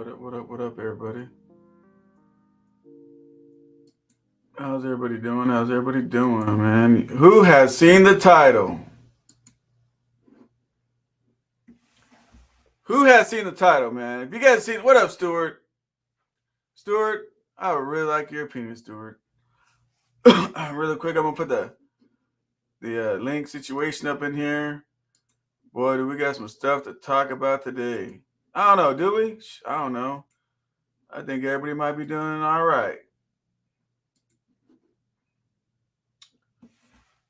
What up, everybody? How's everybody doing, man? Who has seen the title? Who has seen the title, man? If you guys seen, what up, Stuart? Stuart, I would really like your opinion, Stuart. Really quick, I'm gonna put the link situation up in here. Boy, do we got some stuff to talk about today? I don't know, do we? I don't know. I think everybody might be doing all right.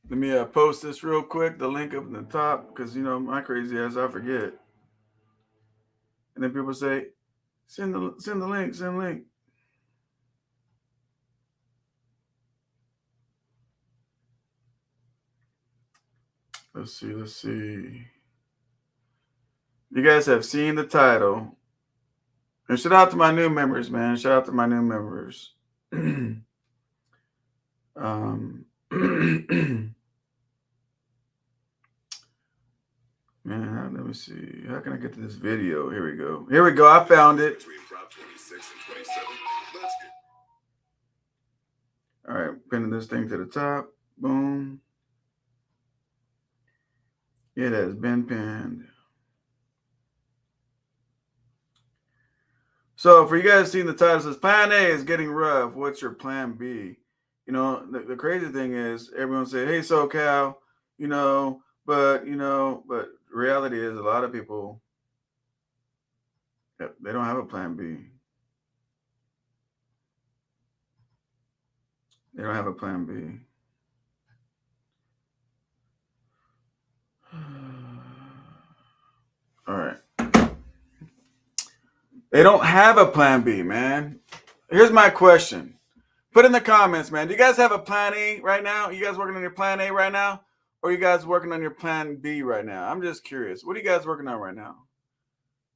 Let me post this real quick, the link up in the top, because my crazy ass, I forget. And then people say, send the link. Let's see. You guys have seen the title. And shout out to my new members, man. Shout out to my new members. Man, let me see. How can I get to this video? Here we go. I found it. All right, pinning this thing to the top. Boom. It has been pinned. So for you guys seeing the title, it says Plan A is getting rough. What's your Plan B? The crazy thing is everyone say, hey, SoCal, but reality is a lot of people, they don't have a Plan B. They don't have a Plan B. All right. They don't have a Plan B, man. Here's my question. Put in the comments, man. Do you guys have a Plan A right now? You guys working on your Plan A right now? Or are you guys working on your Plan B right now? I'm just curious. What are you guys working on right now?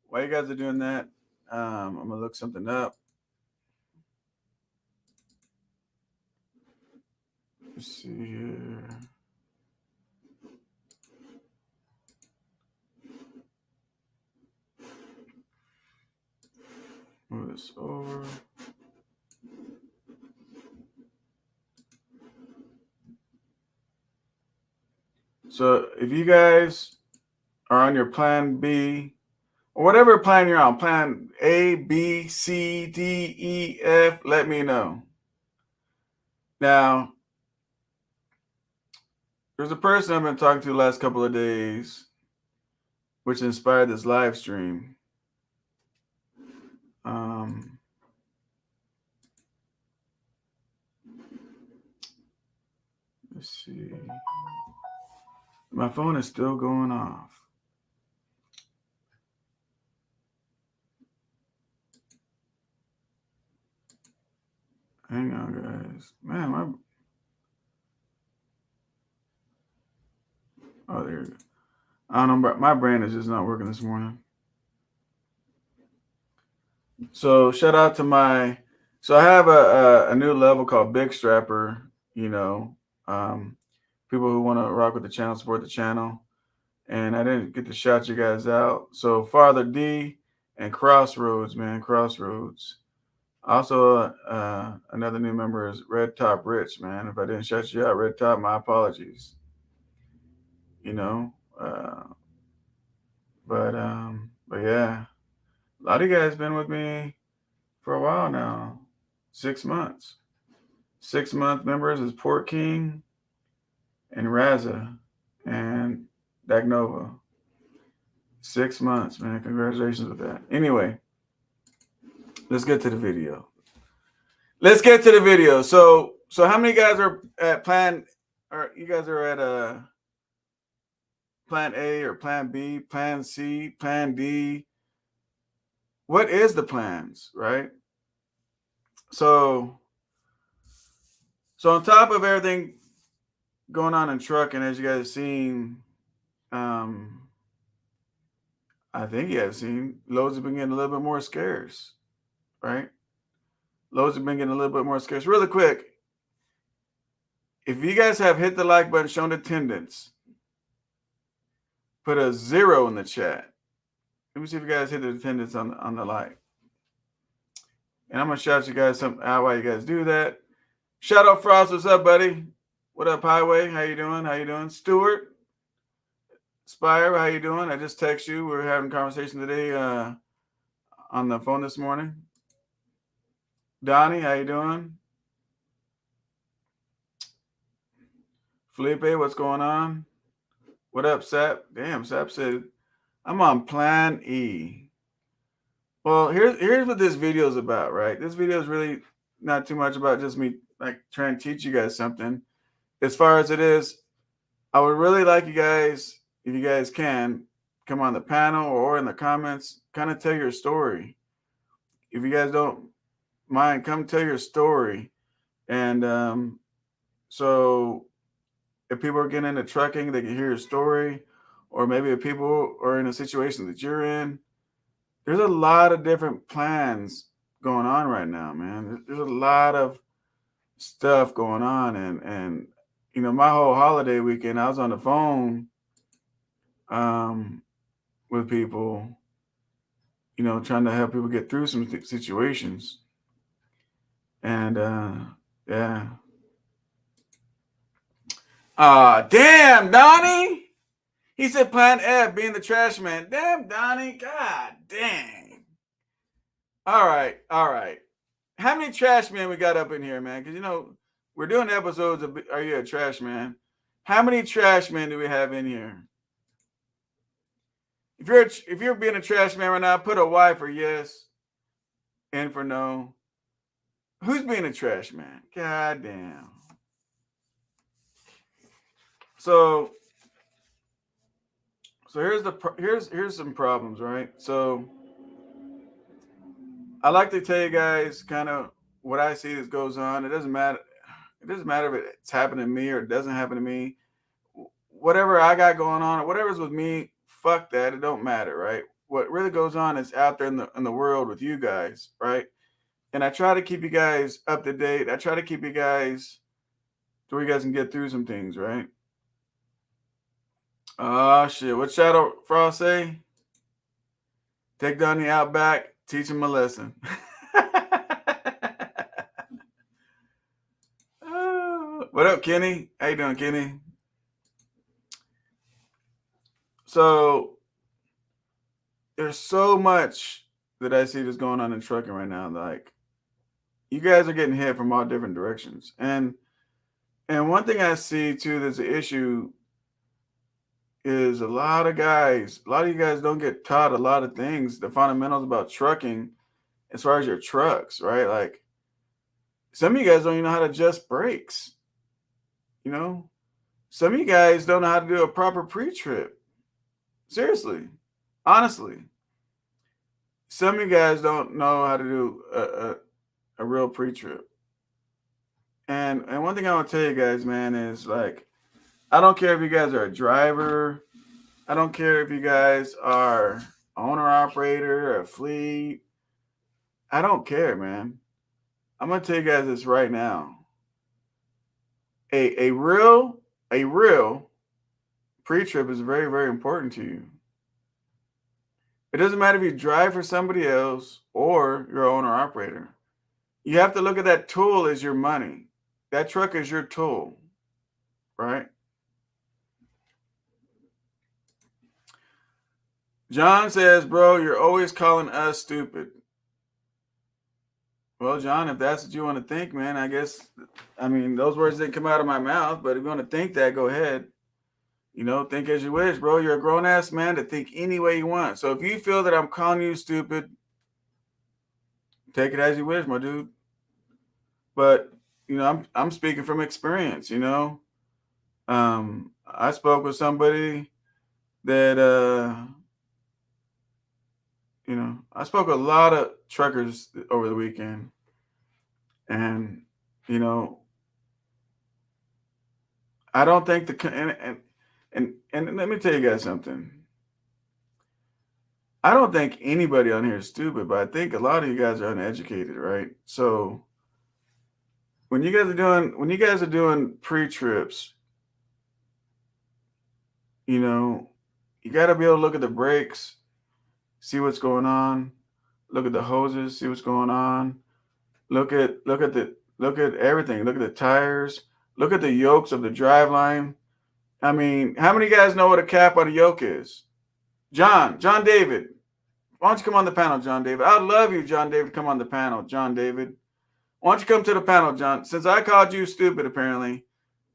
While you guys are doing that, I'm going to look something up. Let's see here. Move this over. So if you guys are on your Plan B, or whatever plan you're on, Plan A, B, C, D, E, F, let me know. Now, there's a person I've been talking to the last couple of days, which inspired this live stream. Let's see. My phone is still going off. Hang on, guys. Man, oh, there you go. I don't know, my brain is just not working this morning. So shout out to so I have a new level called Big Strapper, people who want to rock with the channel, support the channel. And I didn't get to shout you guys out. So Father D and Crossroads, man, Crossroads. Also, another new member is Red Top Rich, man. If I didn't shout you out, Red Top, my apologies. But yeah, a lot of you guys been with me for a while now. 6 months. 6-month members is Port King and Raza and Dagnova. 6 months, man. Congratulations with that. Anyway, let's get to the video. So how many guys are at Plan, or you guys are at Plan A or Plan B, Plan C, Plan D? What is the plans, right? So on top of everything going on in trucking, as you guys have seen, I think you have seen, loads have been getting a little bit more scarce, right? Loads have been getting a little bit more scarce. Really quick, if you guys have hit the like button, shown attendance, put a 0 in the chat. Let me see if you guys hit the attendance on the like. And I'm gonna shout you guys some out while you guys do that. Shout out Frost, what's up, buddy? What up, Highway? How you doing? How you doing? Stuart, Spire, how you doing? I just text you. We were having a conversation today on the phone this morning. Donnie, how you doing? Felipe, what's going on? What up, Sap? Damn, Sap said, I'm on plan E. Well, here's what this video is about, right? This video is really not too much about just me like trying to teach you guys something. As far as it is, I would really like you guys, if you guys can, come on the panel or in the comments, kind of tell your story. If you guys don't mind, come tell your story. And so if people are getting into trucking, they can hear your story. Or maybe if people are in a situation that you're in, there's a lot of different plans going on right now, man. There's a lot of stuff going on. And you know, my whole holiday weekend, I was on the phone with people, you know, trying to help people get through some situations. And yeah. Damn, Donnie. He said Plan F being the trash man. Damn, Donnie. God dang. All right. How many trash men we got up in here, man? Because, you know, we're doing episodes of Are You a Trash Man? How many trash men do we have in here? If you're being a trash man right now, put a Y for yes and for no. Who's being a trash man? God damn. So here's some problems, right? So I like to tell you guys kind of what I see that goes on. It doesn't matter. It doesn't matter if it's happening to me or it doesn't happen to me. Whatever I got going on, or whatever's with me, fuck that. It don't matter, right? What really goes on is out there in the world with you guys, right? And I try to keep you guys up to date. I try to keep you guys to where you guys can get through some things, right? Oh shit! What Shadow Frost say? Take down the Outback, teach him a lesson. What up, Kenny? How you doing, Kenny? So there's so much that I see that's going on in trucking right now. Like, you guys are getting hit from all different directions. And one thing I see too that's an issue is a lot of you guys don't get taught a lot of things, the fundamentals about trucking as far as your trucks, right? Like, some of you guys don't even know how to adjust brakes. You know, some of you guys don't know how to do a proper pre-trip. Seriously, honestly, some of you guys don't know how to do a real pre-trip. And one thing I want to tell you guys, man, is like, I don't care if you guys are a driver. I don't care if you guys are owner operator or a fleet. I don't care, man. I'm gonna tell you guys this right now. A real pre-trip is very, very important to you. It doesn't matter if you drive for somebody else or you're owner operator. You have to look at that tool as your money. That truck is your tool, right? John says, bro, you're always calling us stupid. Well, John, if that's what you want to think, man, I guess, I mean, those words didn't come out of my mouth, but if you want to think that, go ahead. You know, think as you wish, bro. You're a grown ass man to think any way you want. So if you feel that I'm calling you stupid, take it as you wish, my dude. But, you know, I'm speaking from experience, you know. I spoke with somebody that you know, I spoke with a lot of truckers over the weekend. And, you know, I don't think and let me tell you guys something. I don't think anybody on here is stupid, but I think a lot of you guys are uneducated, right? So when you guys are doing pre-trips, you know, you got to be able to look at the brakes, see what's going on, look at the hoses, see what's going on, Look at everything. Look at the tires. Look at the yokes of the driveline. I mean, how many guys know what a cap on a yoke is? John David. Why don't you come on the panel, John David? I'd love you, John David, come on the panel, John David. Why don't you come to the panel, John? Since I called you stupid, apparently,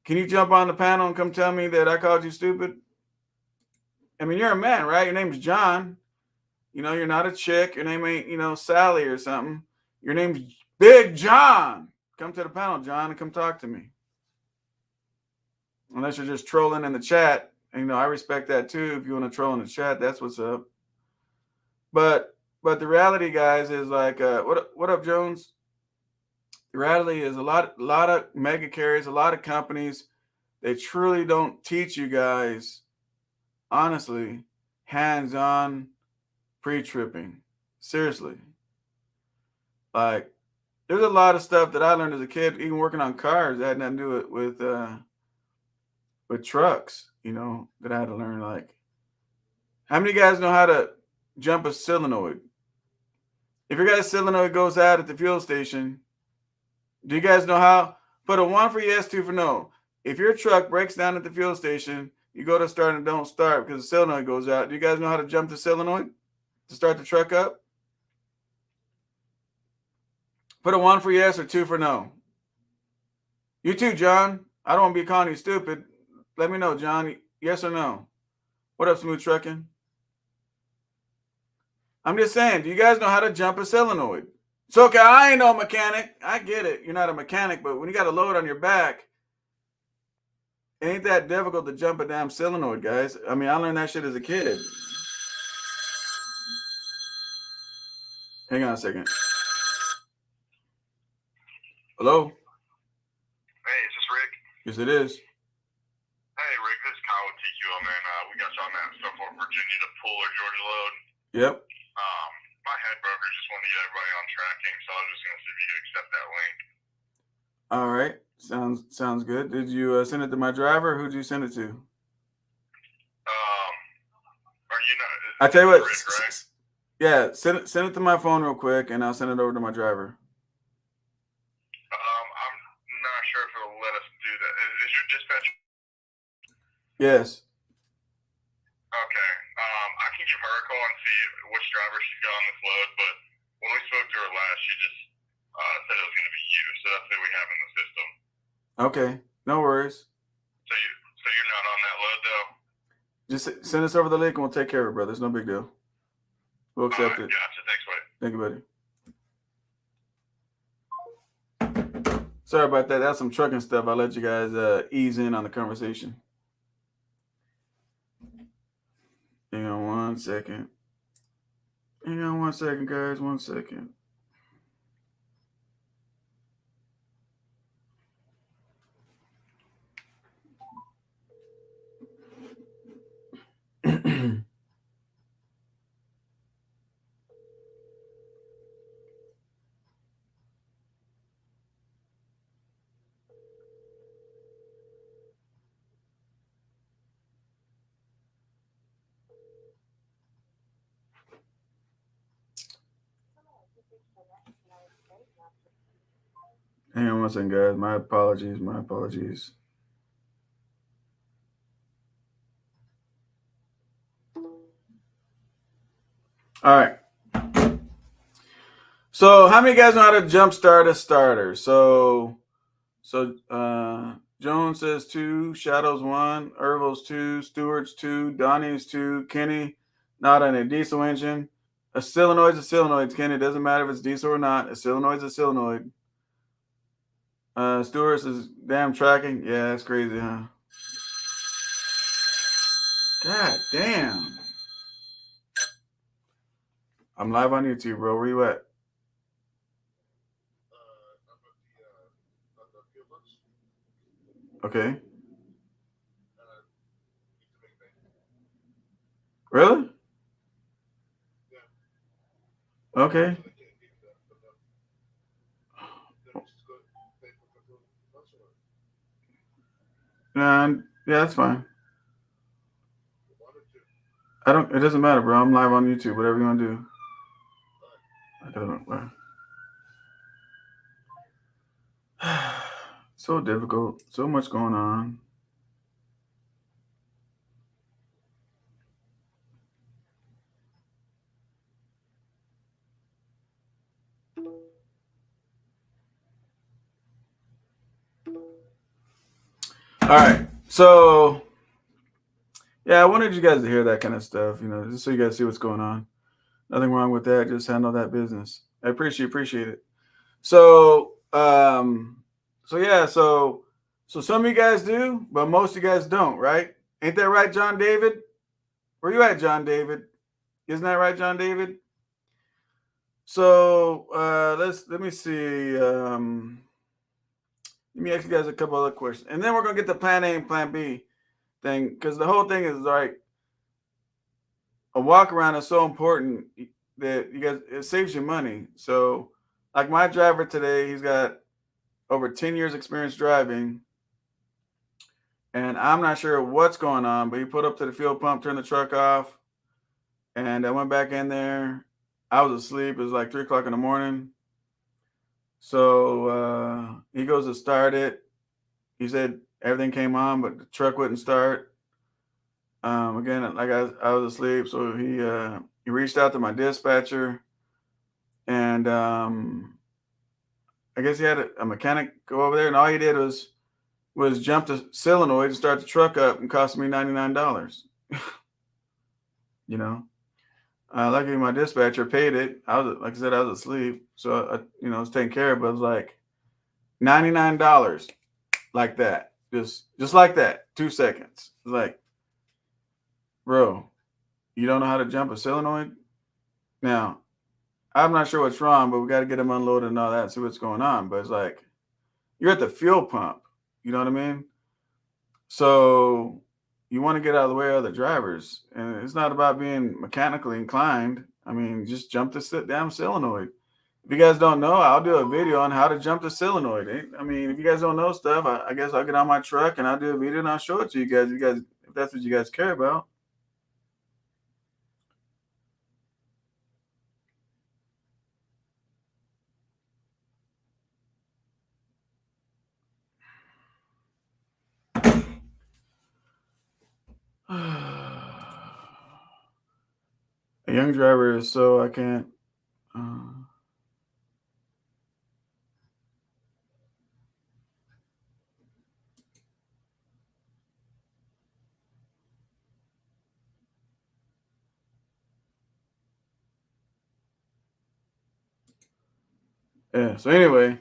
can you jump on the panel and come tell me that I called you stupid? I mean, you're a man, right? Your name's John. You know, you're not a chick. Your name ain't, Sally or something. Your name's Big John. Come to the panel, John, and come talk to me. Unless you're just trolling in the chat. And, I respect that too. If you want to troll in the chat, that's what's up. But the reality, guys, is like, what up, Jones? The reality is a lot of mega carriers, a lot of companies, they truly don't teach you guys, honestly, hands-on pre-tripping. Seriously. Like, there's a lot of stuff that I learned as a kid, even working on cars, that had nothing to do with trucks, that I had to learn. Like, how many guys know how to jump a solenoid? If your guy's solenoid goes out at the fuel station, do you guys know how? Put a 1 for yes, 2 for no. If your truck breaks down at the fuel station, you go to start and don't start because the solenoid goes out. Do you guys know how to jump the solenoid to start the truck up? Put a 1 for yes or 2 for no. You too, John. I don't want to be calling you stupid. Let me know, John. Yes or no? What up, Smooth Trucking? I'm just saying, do you guys know how to jump a solenoid? So, okay, I ain't no mechanic. I get it. You're not a mechanic, but when you got a load on your back, it ain't that difficult to jump a damn solenoid, guys. I mean, I learned that shit as a kid. Hang on a second. Hello? Hey, is this Rick? Yes, it is. Hey, Rick, this is Kyle with TQL, man. We got you on that stuff for Virginia to pull or Georgia load. Yep. My head broker just wanted to get everybody on tracking, so I was just going to see if you could accept that link. All right. Sounds good. Did you send it to my driver? Who'd you send it to? Are you not? I tell you what. Rick, right? Yeah, send it to my phone real quick, and I'll send it over to my driver. I'm not sure if it'll let us do that. Is your dispatcher? Yes. Okay. I can give her a call and see which driver she's got on this load, but when we spoke to her last, she just said it was going to be you, so that's what we have in the system. Okay, no worries. So you're not on that load, though? Just send us over the link, and we'll take care of it, brother. It's no big deal. We'll accept it. Gotcha. Thanks, buddy. Thank you, buddy. Sorry about that. That's some trucking stuff. I'll let you guys ease in on the conversation. Hang on 1 second. Hang on 1 second, guys. 1 second. Hang on 1 second, guys. My apologies. All right. So, how many guys know how to jumpstart a starter? So Jones says 2, Shadows 1, Ervil's 2, Stewart's 2, Donnie's 2, Kenny not on a diesel engine. A solenoid's a solenoid, Kenny. It doesn't matter if it's diesel or not. A solenoid's a solenoid. Stewart says damn tracking. Yeah, that's crazy, huh? God damn. I'm live on YouTube, bro. Where you at? Okay. Really? Okay. Yeah, that's fine. It doesn't matter, bro. I'm live on YouTube. Whatever you want to do. I don't know. So difficult. So much going on. All right. So yeah, I wanted you guys to hear that kind of stuff, just so you guys see what's going on. Nothing wrong with that. Just handle that business. I appreciate it. So so some of you guys do, but most of you guys don't, right? Ain't that right, John David? Where you at, John David? Isn't that right, John David? So let me see. Let me ask you guys a couple other questions, and then we're gonna get the plan A and plan B thing, because the whole thing is like a walk around is so important that you guys, it saves you money. So like my driver today, he's got over 10 years experience driving, and I'm not sure what's going on, but he put up to the fuel pump, turned the truck off, and I went back in there. I was asleep. It was like 3 o'clock in the morning. So he goes to start it. He said everything came on, but the truck wouldn't start. Again, like I was asleep, so he reached out to my dispatcher, and I guess he had a mechanic go over there, and all he did was jump the solenoid and start the truck up, and cost me $99. you know, luckily my dispatcher paid it. I was, like I said, I was asleep, so I was taken care of. But it was like $99, like that, just like that, 2 seconds. It's like, bro, you don't know how to jump a solenoid? Now, I'm not sure what's wrong, but we got to get him unloaded and all that, and see what's going on. But it's like, you're at the fuel pump. You know what I mean? So you want to get out of the way of other drivers. And it's not about being mechanically inclined. I mean, just jump the damn solenoid. If you guys don't know, I'll do a video on how to jump the solenoid. I mean, if you guys don't know stuff, I guess I'll get on my truck and I'll do a video and I'll show it to you guys. If that's what you guys care about. A young driver is so I can't. Yeah. So anyway,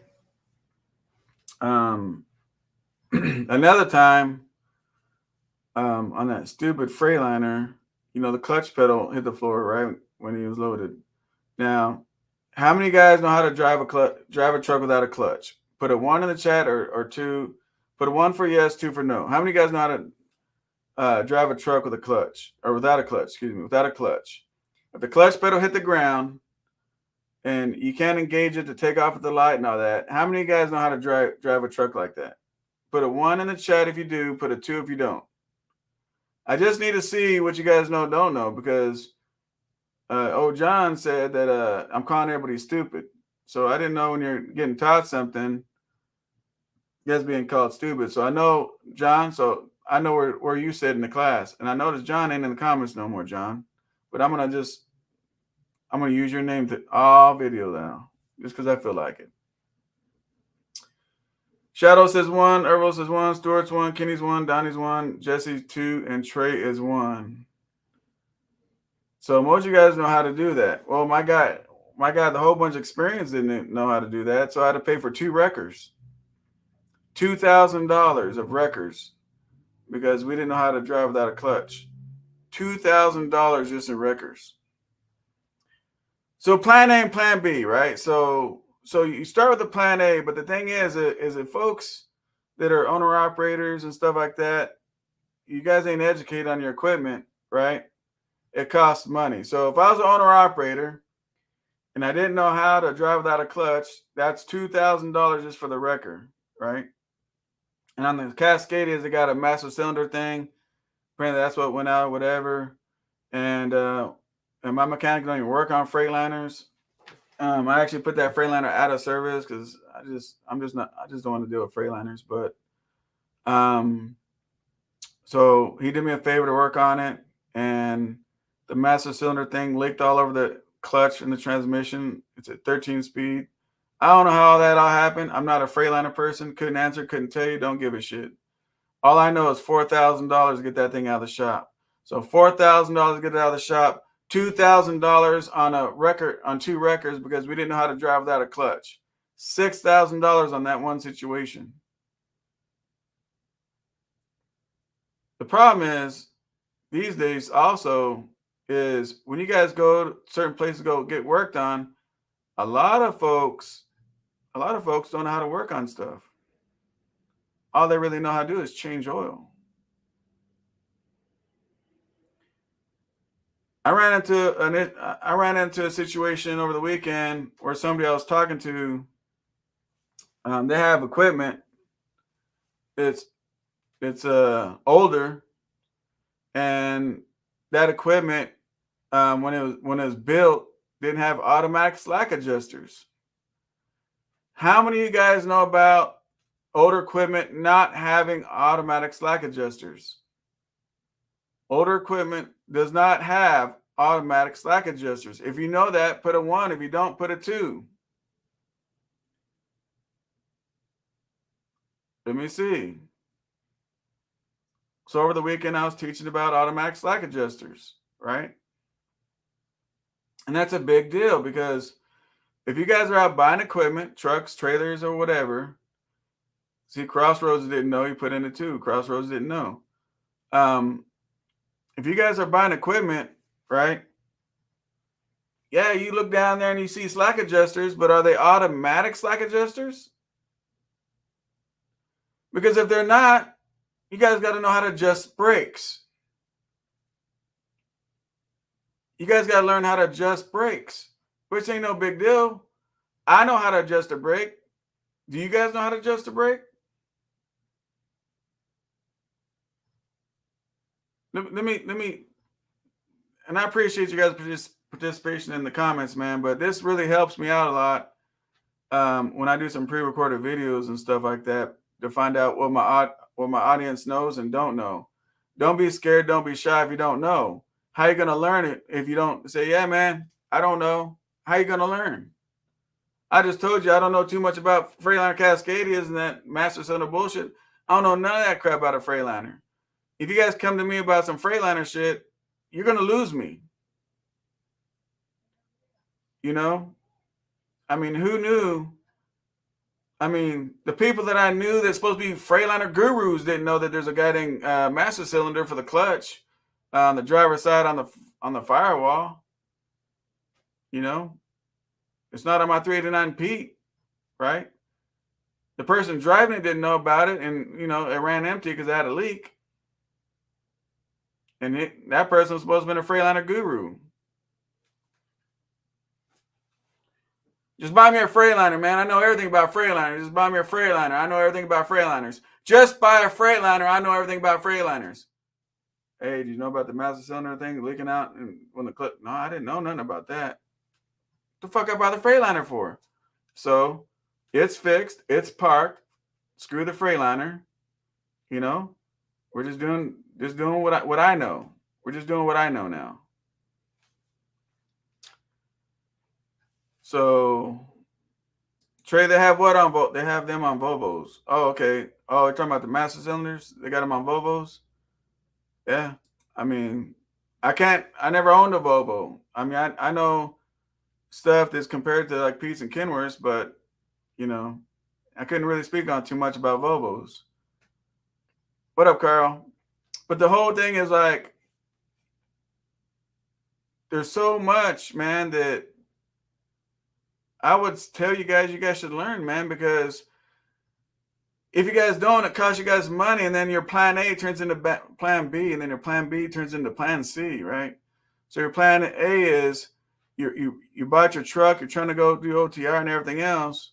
another time, on that stupid Freightliner, the clutch pedal hit the floor right when he was loaded. Now, how many guys know how to drive a truck without a clutch? Put a 1 in the chat, or 2. Put a 1 for yes, 2 for no. How many guys know how to drive a truck with a clutch, or without a clutch? Excuse me, without a clutch. If the clutch pedal hit the ground and you can't engage it to take off at the light and all that, how many guys know how to drive a truck like that? Put a 1 in the chat if you do. Put a 2 if you don't. I just need to see what you guys don't know, because old John said that I'm calling everybody stupid. So I didn't know when you're getting taught something, you guys being called stupid. So I know, John, so I know where you sit in the class. And I noticed John ain't in the comments no more, John. But I'm going to use your name to all video now, just because I feel like it. Shadow says 1, Errol says 1, Stuart's 1, Kenny's 1, Donnie's 1, Jesse's 2, and Trey is 1. So most of you guys know how to do that. Well, my guy, the whole bunch of experience didn't know how to do that. So I had to pay for 2 wreckers. $2,000 of wreckers, because we didn't know how to drive without a clutch. $2,000 just in wreckers. So plan A and plan B, right? So you start with the plan A, but the thing is that folks that are owner operators and stuff like that, you guys ain't educated on your equipment, right? It costs money. So if I was an owner operator and I didn't know how to drive without a clutch, that's $2,000 just for the wrecker, right? And on the Cascadias, they got a master cylinder thing. Apparently that's what went out, whatever. And my mechanic don't even work on Freightliners. I actually put that Freightliner out of service because I just don't want to deal with Freightliners. But so he did me a favor to work on it, and the master cylinder thing leaked all over the clutch and the transmission. It's at 13 speed. I don't know how that all happened. I'm not a Freightliner person. Couldn't answer, couldn't tell you, don't give a shit. All I know is $4,000 to get that thing out of the shop. So $4,000 to get it out of the shop, $2,000 on a record, on 2 records, because we didn't know how to drive without a clutch. $6,000 on that one situation. The problem is these days also is when you guys go to certain places to go get work done, a lot of folks don't know how to work on stuff. All they really know how to do is change oil. I ran into a situation over the weekend where somebody I was talking to, they have equipment. It's older, and that equipment, when it was built, didn't have automatic slack adjusters. How many of you guys know about older equipment not having automatic slack adjusters? Older equipment does not have automatic slack adjusters. If you know that, put a 1. If you don't, put a 2. Let me see. So over the weekend, I was teaching about automatic slack adjusters, right? And that's a big deal because if you guys are out buying equipment, trucks, trailers, or whatever, see, Crossroads didn't know, he put in a 2. Crossroads didn't know. If you guys are buying equipment, right? Yeah, you look down there and you see slack adjusters, but are they automatic slack adjusters? Because if they're not, you guys got to know how to adjust brakes. You guys got to learn how to adjust brakes, which ain't no big deal. I know how to adjust a brake. Do you guys know how to adjust a brake? Let me, and I appreciate you guys' participation in the comments, man, but this really helps me out a lot when I do some pre-recorded videos and stuff like that to find out what my audience knows and don't know. Don't be scared. Don't be shy if you don't know. How you going to learn it if you don't say, yeah, man, I don't know. How you going to learn? I just told you I don't know too much about Freightliner Cascadias and that master cylinder bullshit. I don't know none of that crap about a Freightliner. If you guys come to me about some Freightliner shit, you're going to lose me. You know? I mean, who knew? I mean, the people that I knew that's supposed to be Freightliner gurus didn't know that there's a guiding master cylinder for the clutch on the driver's side on the firewall. You know? It's not on my 389 Pete, right? The person driving it didn't know about it, and it ran empty because it had a leak. And that person was supposed to be a Freightliner guru. Just buy me a Freightliner, man. I know everything about Freightliners. Just buy me a Freightliner. I know everything about Freightliners. Just buy a Freightliner. I know everything about Freightliners. Hey, did you know about the master cylinder thing leaking out and when the clip? No, I didn't know nothing about that. What the fuck I buy the Freightliner for? So it's fixed. It's parked. Screw the Freightliner. We're just doing what I know. We're just doing what I know now. So, Trey, they have what on They have them on Volvos. Oh, okay. Oh, you're talking about the master cylinders? They got them on Volvos? Yeah. I mean, I never owned a Volvo. I mean, I know stuff that's compared to like Pete's and Kenworths, but, I couldn't really speak on too much about Volvos. What up, Carl? But the whole thing is like, there's so much, man, that I would tell you guys should learn, man, because if you guys don't, it costs you guys money, and then your plan A turns into plan B, and then your plan B turns into plan C, right? So your plan A is you bought your truck, you're trying to go do OTR and everything else,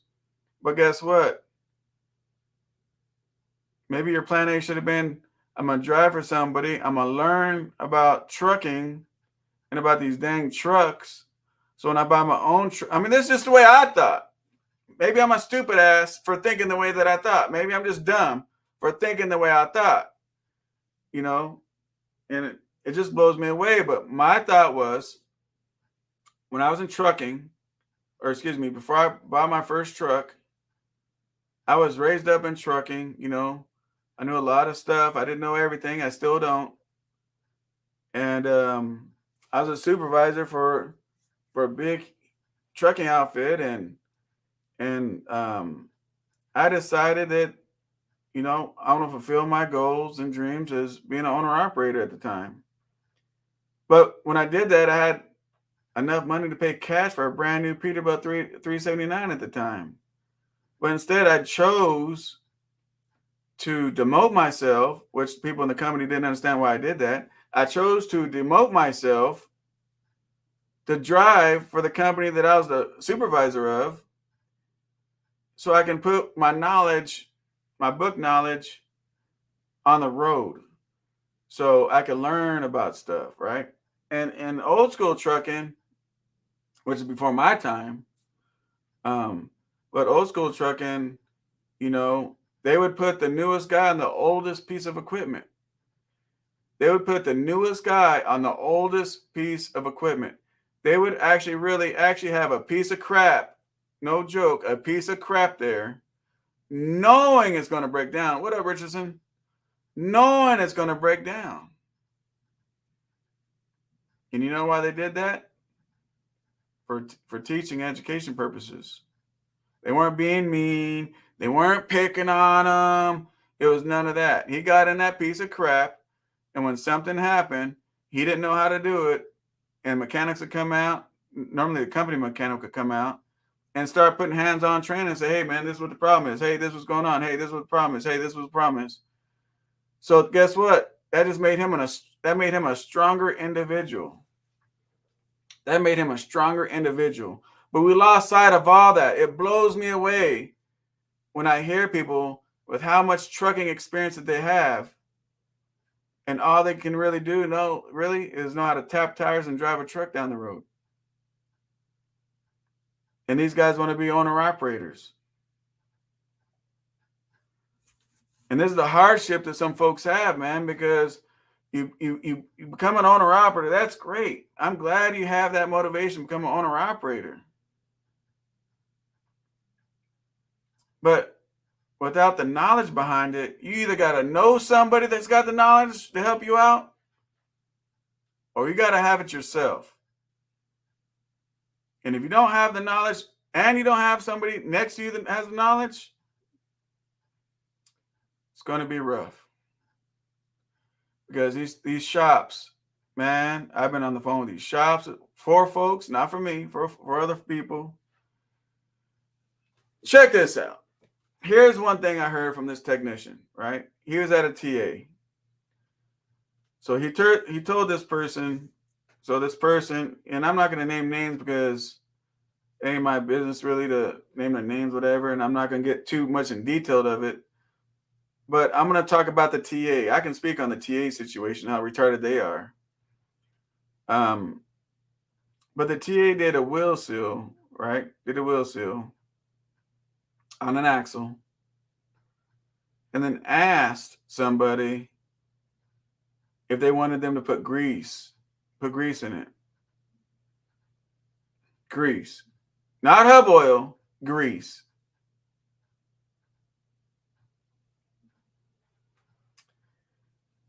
but guess what? Maybe your plan A should have been, I'm going to drive for somebody, I'm going to learn about trucking and about these dang trucks So when I buy my own, I mean, this is just the way I thought. Maybe I'm a stupid ass for thinking the way that I thought. Maybe I'm just dumb for thinking the way I thought, you know, and it just blows me away. But my thought was when I was in trucking, or excuse me, before I bought my first truck, I was raised up in trucking, you know. I knew a lot of stuff. I didn't know everything. I still don't. And I was a supervisor for a big trucking outfit, and I decided that, you know, I want to fulfill my goals and dreams as being an owner operator at the time. But when I did that, I had enough money to pay cash for a brand new Peterbilt 379 at the time. But instead, I chose to demote myself, which people in the company didn't understand why I did that. I chose to demote myself to drive for the company that I was the supervisor of, so I can put my knowledge, my book knowledge, on the road, so I can learn about stuff, right? And in old school trucking, which is before my time, um, but old school trucking, you know, they would put the newest guy on the oldest piece of equipment. They would put the newest guy on the oldest piece of equipment. They would actually really actually have a piece of crap, no joke, a piece of crap there, knowing it's going to break down. What up, Richardson? Knowing it's going to break down. And you know why they did that? For teaching education purposes. They weren't being mean. They weren't picking on him. It was none of that. He got in that piece of crap, and when something happened, he didn't know how to do it, and mechanics would come out. Normally, the company mechanic would come out and start putting hands-on training and say, hey, man, this is what the problem is. Hey, this is what's going on. Hey, this is what the problem is. Hey, this was the problem is. So guess what? That just made him a stronger individual. That made him a stronger individual. But we lost sight of all that. It blows me away when I hear people with how much trucking experience that they have, and all they can really do, is know how to tap tires and drive a truck down the road. And these guys want to be owner operators. And this is the hardship that some folks have, man, because you become an owner operator. That's great. I'm glad you have that motivation to become an owner operator. But without the knowledge behind it, you either got to know somebody that's got the knowledge to help you out, or you got to have it yourself. And if you don't have the knowledge and you don't have somebody next to you that has the knowledge, it's going to be rough. Because these shops, man, I've been on the phone with these shops for folks, not for me, for other people. Check this out. Here's one thing I heard from this technician, right? He was at a TA. So he told this person, and I'm not going to name names because it ain't my business really to name their names, whatever, and I'm not going to get too much in detail of it. But I'm going to talk about the TA. I can speak on the TA situation, how retarded they are. But the TA did a wheel seal, right? Did a wheel seal on an axle, and then asked somebody if they wanted them to put grease in it. Grease. Not hub oil, grease.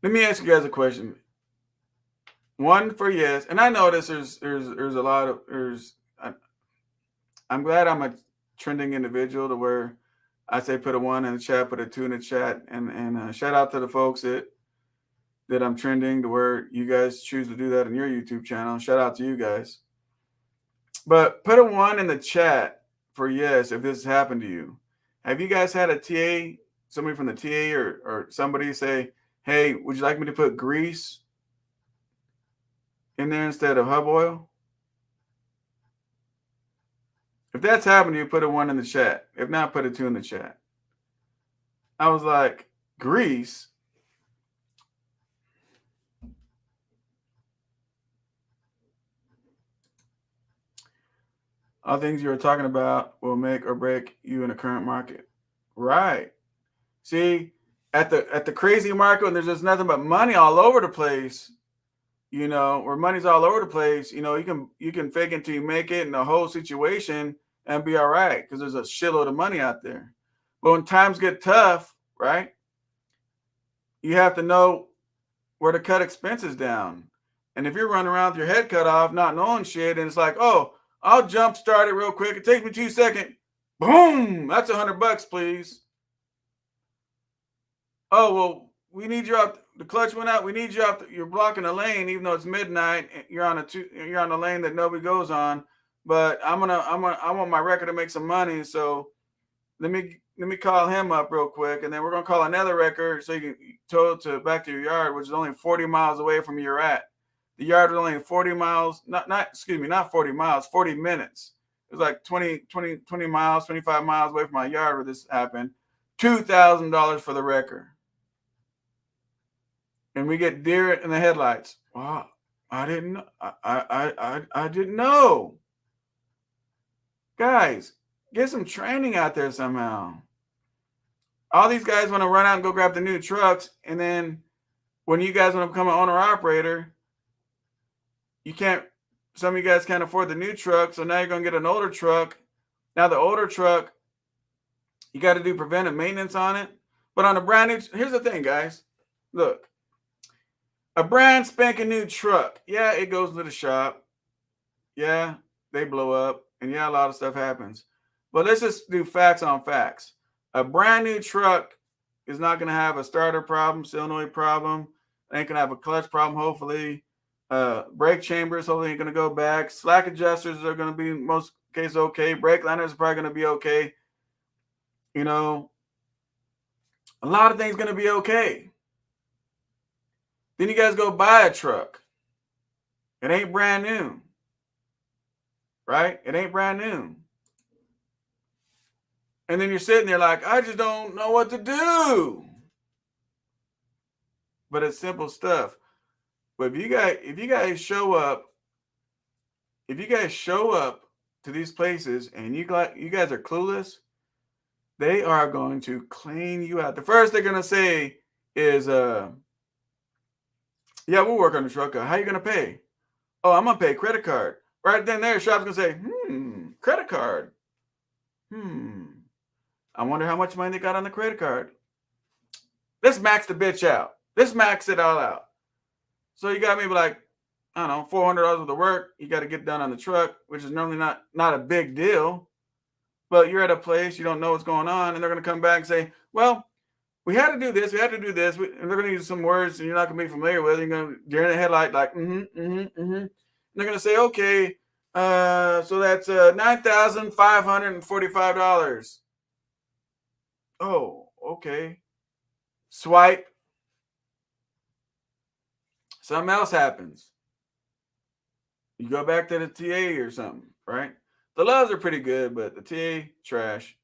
Let me ask you guys a question. One for yes, and I know there's a lot of I'm glad I'm a trending individual to where I say put a 1 in the chat, put a 2 in the chat, and shout out to the folks that I'm trending to where you guys choose to do that on your YouTube channel. Shout out to you guys. But put a 1 in the chat for yes if this has happened to you. Have you guys had a TA, somebody from the TA or somebody say, hey, would you like me to put grease in there instead of hub oil? If that's happened to you, put a 1 in the chat. If not, put a 2 in the chat. I was like, grease? All things you were talking about will make or break you in the current market. Right. See, at the crazy market when there's just nothing but money all over the place, where money's all over the place, you can fake it until you make it in the whole situation and be all right because there's a shitload of money out there. But when times get tough, right, you have to know where to cut expenses down. And if you're running around with your head cut off, not knowing shit, and it's like, oh, I'll jump start it real quick. It takes me 2 seconds. Boom, that's $100, please. Oh, well, we need you out. The clutch went out. We need you out. You're blocking the lane, even though it's midnight. You're on a lane that nobody goes on. But I want my record to make some money. So let me call him up real quick, and then we're gonna call another record so you can tow it back to your yard, which is only 40 miles away from where you're at. The yard was only 40 miles, not 40 miles, 40 minutes. It was like 20 miles, 25 miles away from my yard where this happened. $2,000 for the record. And we get deer in the headlights. Wow, I didn't know. I didn't know. Guys, get some training out there somehow. All these guys want to run out and go grab the new trucks, and then when you guys want to become an owner operator, you can't. Some of you guys can't afford the new truck, so now you're going to get an older truck. Now the older truck, you got to do preventive maintenance on it. But on a brand new, here's the thing, guys. Look, a brand spanking new truck. Yeah, it goes to the shop. Yeah, they blow up. And yeah, a lot of stuff happens. But let's just do facts on facts. A brand new truck is not going to have a starter problem, solenoid problem. It ain't going to have a clutch problem, hopefully. Brake chambers, hopefully, ain't going to go back. Slack adjusters are going to be, in most cases, okay. Brake liners are probably going to be okay. A lot of things going to be okay. Then you guys go buy a truck. It ain't brand new. Right? It ain't brand new. And then you're sitting there like, I just don't know what to do. But it's simple stuff. But if you guys show up to these places and you guys are clueless, they are going to clean you out. The first they're gonna say is, yeah, we'll work on the truck. How you gonna pay? Oh, I'm gonna pay credit card. Right then there, shop's gonna say, credit card. I wonder how much money they got on the credit card. Let's max the bitch out. Let's max it all out. So you got maybe like, I don't know, $400 worth of work. You got to get done on the truck, which is normally not a big deal. But you're at a place, you don't know what's going on, and they're going to come back and say, well, we had to do this. We had to do this. And they're going to use some words and you're not going to be familiar with. You're going to deer in the headlight like, And they're going to say, okay, so that's $9,545. Oh, okay. Swipe. Something else happens. You go back to the TA or something, right? The loves are pretty good, but the TA, trash.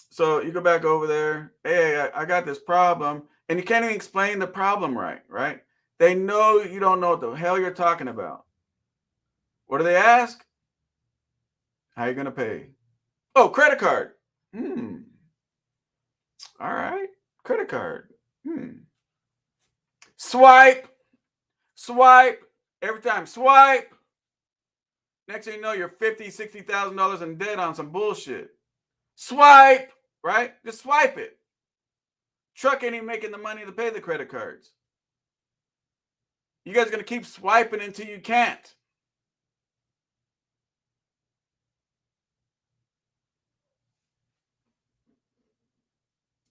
So you go back over there. Hey, I got this problem. And you can't even explain the problem right? They know you don't know what the hell you're talking about. What do they ask? How you going to pay? Oh, credit card. All right. Credit card. Swipe. Every time, swipe. Next thing you know, you're $50,000, $60,000 in debt on some bullshit. Swipe, right? Just swipe it. Truck ain't even making the money to pay the credit cards. You guys are going to keep swiping until you can't.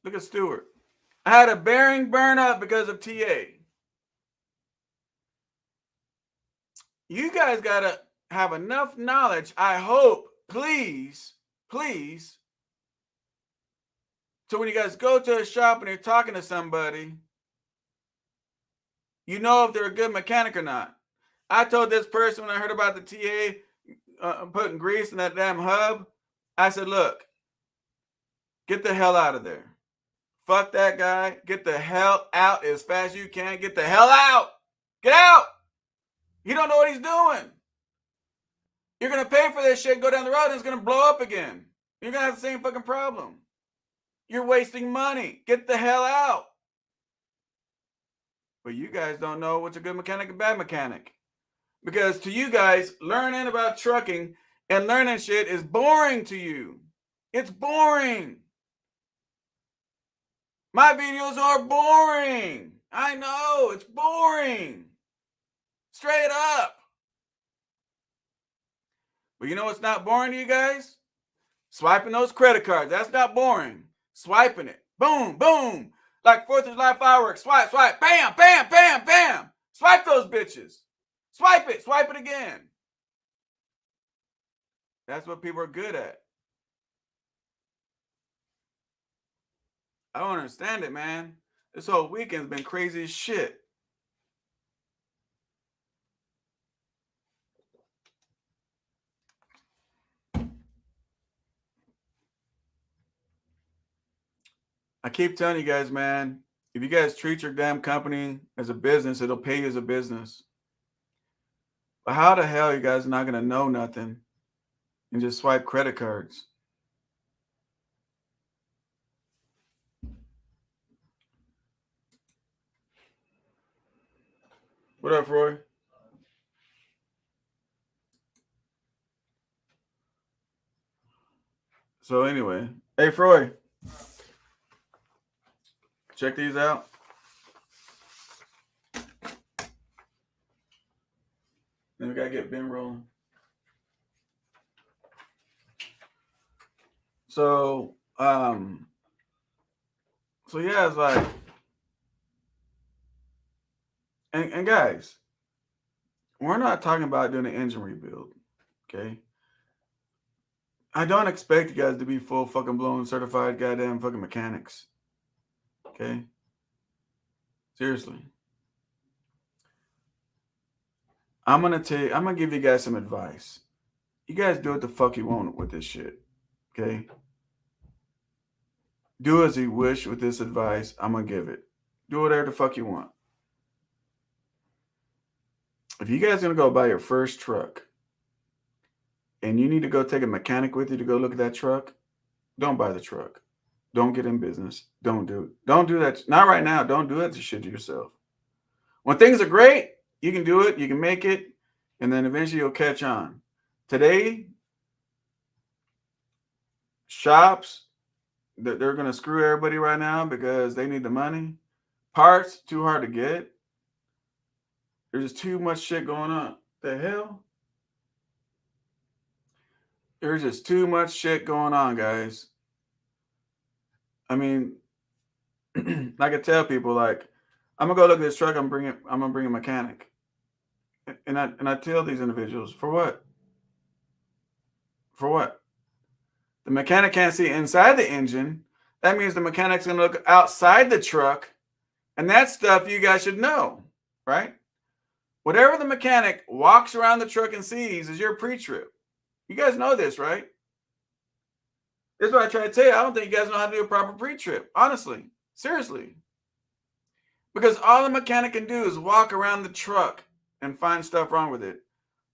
Look at Stewart. I had a bearing burn up because of TA. You guys got to have enough knowledge, I hope, please, so when you guys go to a shop and you're talking to somebody, you know if they're a good mechanic or not. I told this person when I heard about the TA putting grease in that damn hub, I said, look, get the hell out of there. Fuck that guy. Get the hell out as fast as you can. Get the hell out. Get out. You don't know what he's doing. You're going to pay for this shit, go down the road, and it's going to blow up again. You're going to have the same fucking problem. You're wasting money. Get the hell out. But you guys don't know what's a good mechanic and bad mechanic. Because to you guys, learning about trucking and learning shit is boring to you. It's boring. My videos are boring. I know, it's boring. Straight up. But you know what's not boring to you guys? Swiping those credit cards. That's not boring. Swiping it. Boom, boom. Like 4th of July fireworks. Swipe, swipe. Bam, bam, bam, bam. Swipe those bitches. Swipe it again. That's what people are good at. I don't understand it, man. This whole weekend's been crazy as shit. I keep telling you guys, man, if you guys treat your damn company as a business, it'll pay you as a business. But how the hell are you guys not going to know nothing and just swipe credit cards? What up, Roy? So anyway, hey, Freud, check these out. Then we got to get Ben rolling. So yeah, it's like, and guys, we're not talking about doing an engine rebuild, okay? I don't expect you guys to be full fucking blown certified goddamn fucking mechanics, okay? Seriously. I'm gonna give you guys some advice. You guys do what the fuck you want with this shit, okay? Do as you wish with this advice. I'm gonna give it. Do whatever the fuck you want. If you guys are gonna go buy your first truck and you need to go take a mechanic with you to go look at that truck, don't buy the truck. Don't get in business. Don't do it. Don't do that. Not right now. Don't do that to shit to yourself. When things are great, you can do it. You can make it. And then eventually you'll catch on. Today, shops, they're going to screw everybody right now because they need the money. Parts, too hard to get. There's just too much shit going on. The hell? There's just too much shit going on, guys. I mean, like I tell people, like, I'm gonna go look at this truck. I'm gonna bring a mechanic, and I tell these individuals, for what? For what? The mechanic can't see inside the engine. That means the mechanic's gonna look outside the truck, and that's stuff you guys should know, right? Whatever the mechanic walks around the truck and sees is your pre-trip. You guys know this, right? This is what I try to tell you. I don't think you guys know how to do a proper pre-trip. Honestly. Seriously. Because all the mechanic can do is walk around the truck and find stuff wrong with it.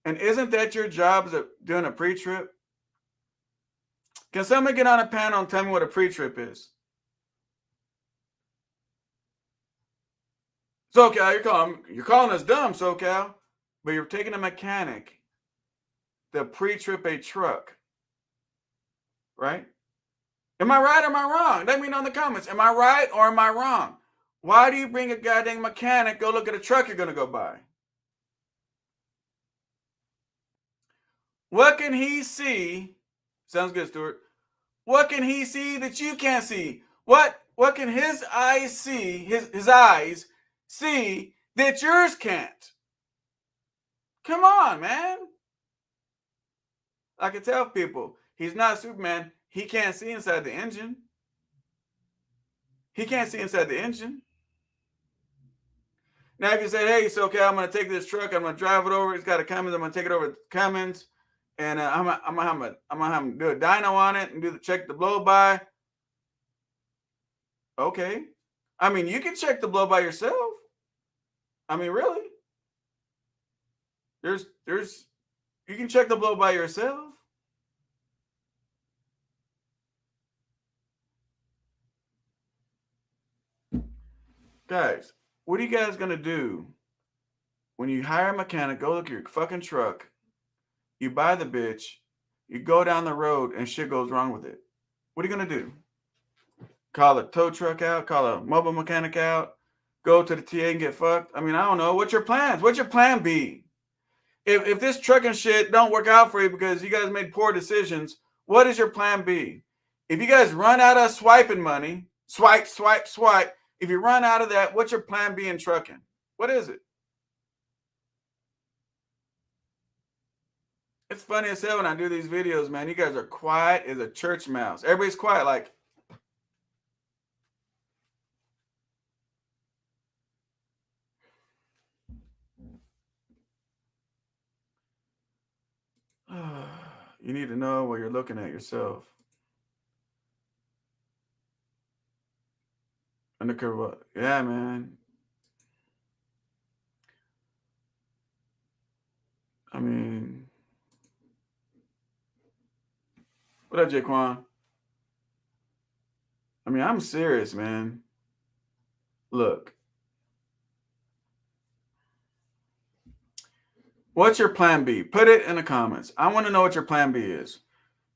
And isn't that your job as doing a pre-trip? Can somebody get on a panel and tell me what a pre-trip is? SoCal, you're calling us dumb, SoCal. But you're taking a mechanic to pre-trip a truck. Right? Am I right or am I wrong? Let me know in the comments. Am I right or am I wrong? Why do you bring a goddamn mechanic, go look at a truck you're going to go buy? What can he see? Sounds good, Stuart. What can he see that you can't see? What can his eyes see, his eyes see that yours can't? Come on, man. I can tell people, he's not Superman. He can't see inside the engine. He can't see inside the engine. Now, if you say, hey, it's okay, I'm going to take this truck, I'm going to drive it over, it's got a Cummins, I'm going to take it over to Cummins, and I'm going to have him do a dyno on it and check the blow-by. Okay. I mean, you can check the blow-by yourself. I mean, really? You can check the blow-by yourself. Guys, what are you guys gonna do when you hire a mechanic, go look at your fucking truck, you buy the bitch, you go down the road and shit goes wrong with it? What are you gonna do? Call a tow truck out, call a mobile mechanic out, go to the TA and get fucked? I mean, I don't know. What's your plans? What's your plan B? If this trucking shit don't work out for you because you guys made poor decisions, what is your plan B? If you guys run out of swiping money, swipe, swipe, swipe. If you run out of that, what's your plan B in trucking? What is it? It's funny as hell when I do these videos, man. You guys are quiet as a church mouse. Everybody's quiet, like. You need to know what you're looking at yourself. Undercover, yeah, man. I mean, what up, Jaquan? I mean, I'm serious, man. Look, what's your plan B? Put it in the comments. I want to know what your plan B is.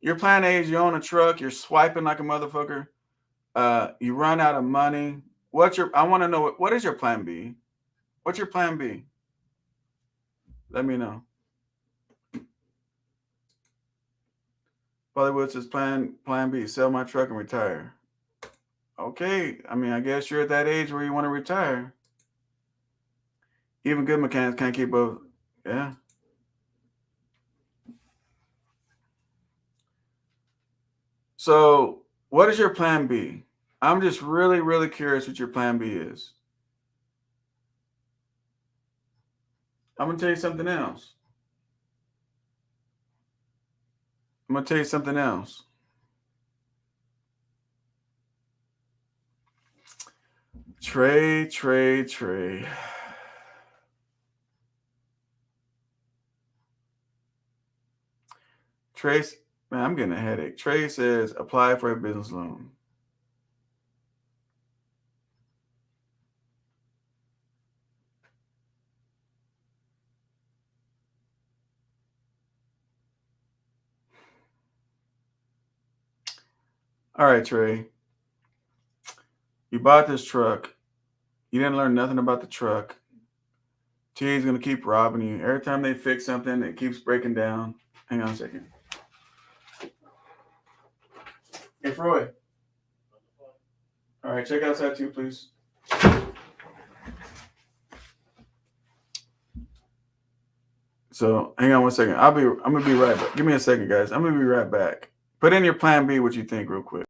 Your plan A is you own a truck, you're swiping like a motherfucker. You run out of money. I want to know what is your plan B? What's your plan B? Let me know. Bollywood says plan B, sell my truck and retire. Okay, I mean, I guess you're at that age where you want to retire. Even good mechanics can't keep up. Yeah. So, what is your plan B? I'm just really, really curious what your plan B is. I'm going to tell you something else. Trey. Trace, man, I'm getting a headache. Trey says, apply for a business loan. All right, Trey. You bought this truck. You didn't learn nothing about the truck. TA's going to keep robbing you. Every time they fix something, it keeps breaking down. Hang on a second. Hey, Freud. All right, check outside too, please. So hang on one second. I'm gonna be right back. Give me a second, guys. I'm gonna be right back. Put in your plan B, what you think, real quick.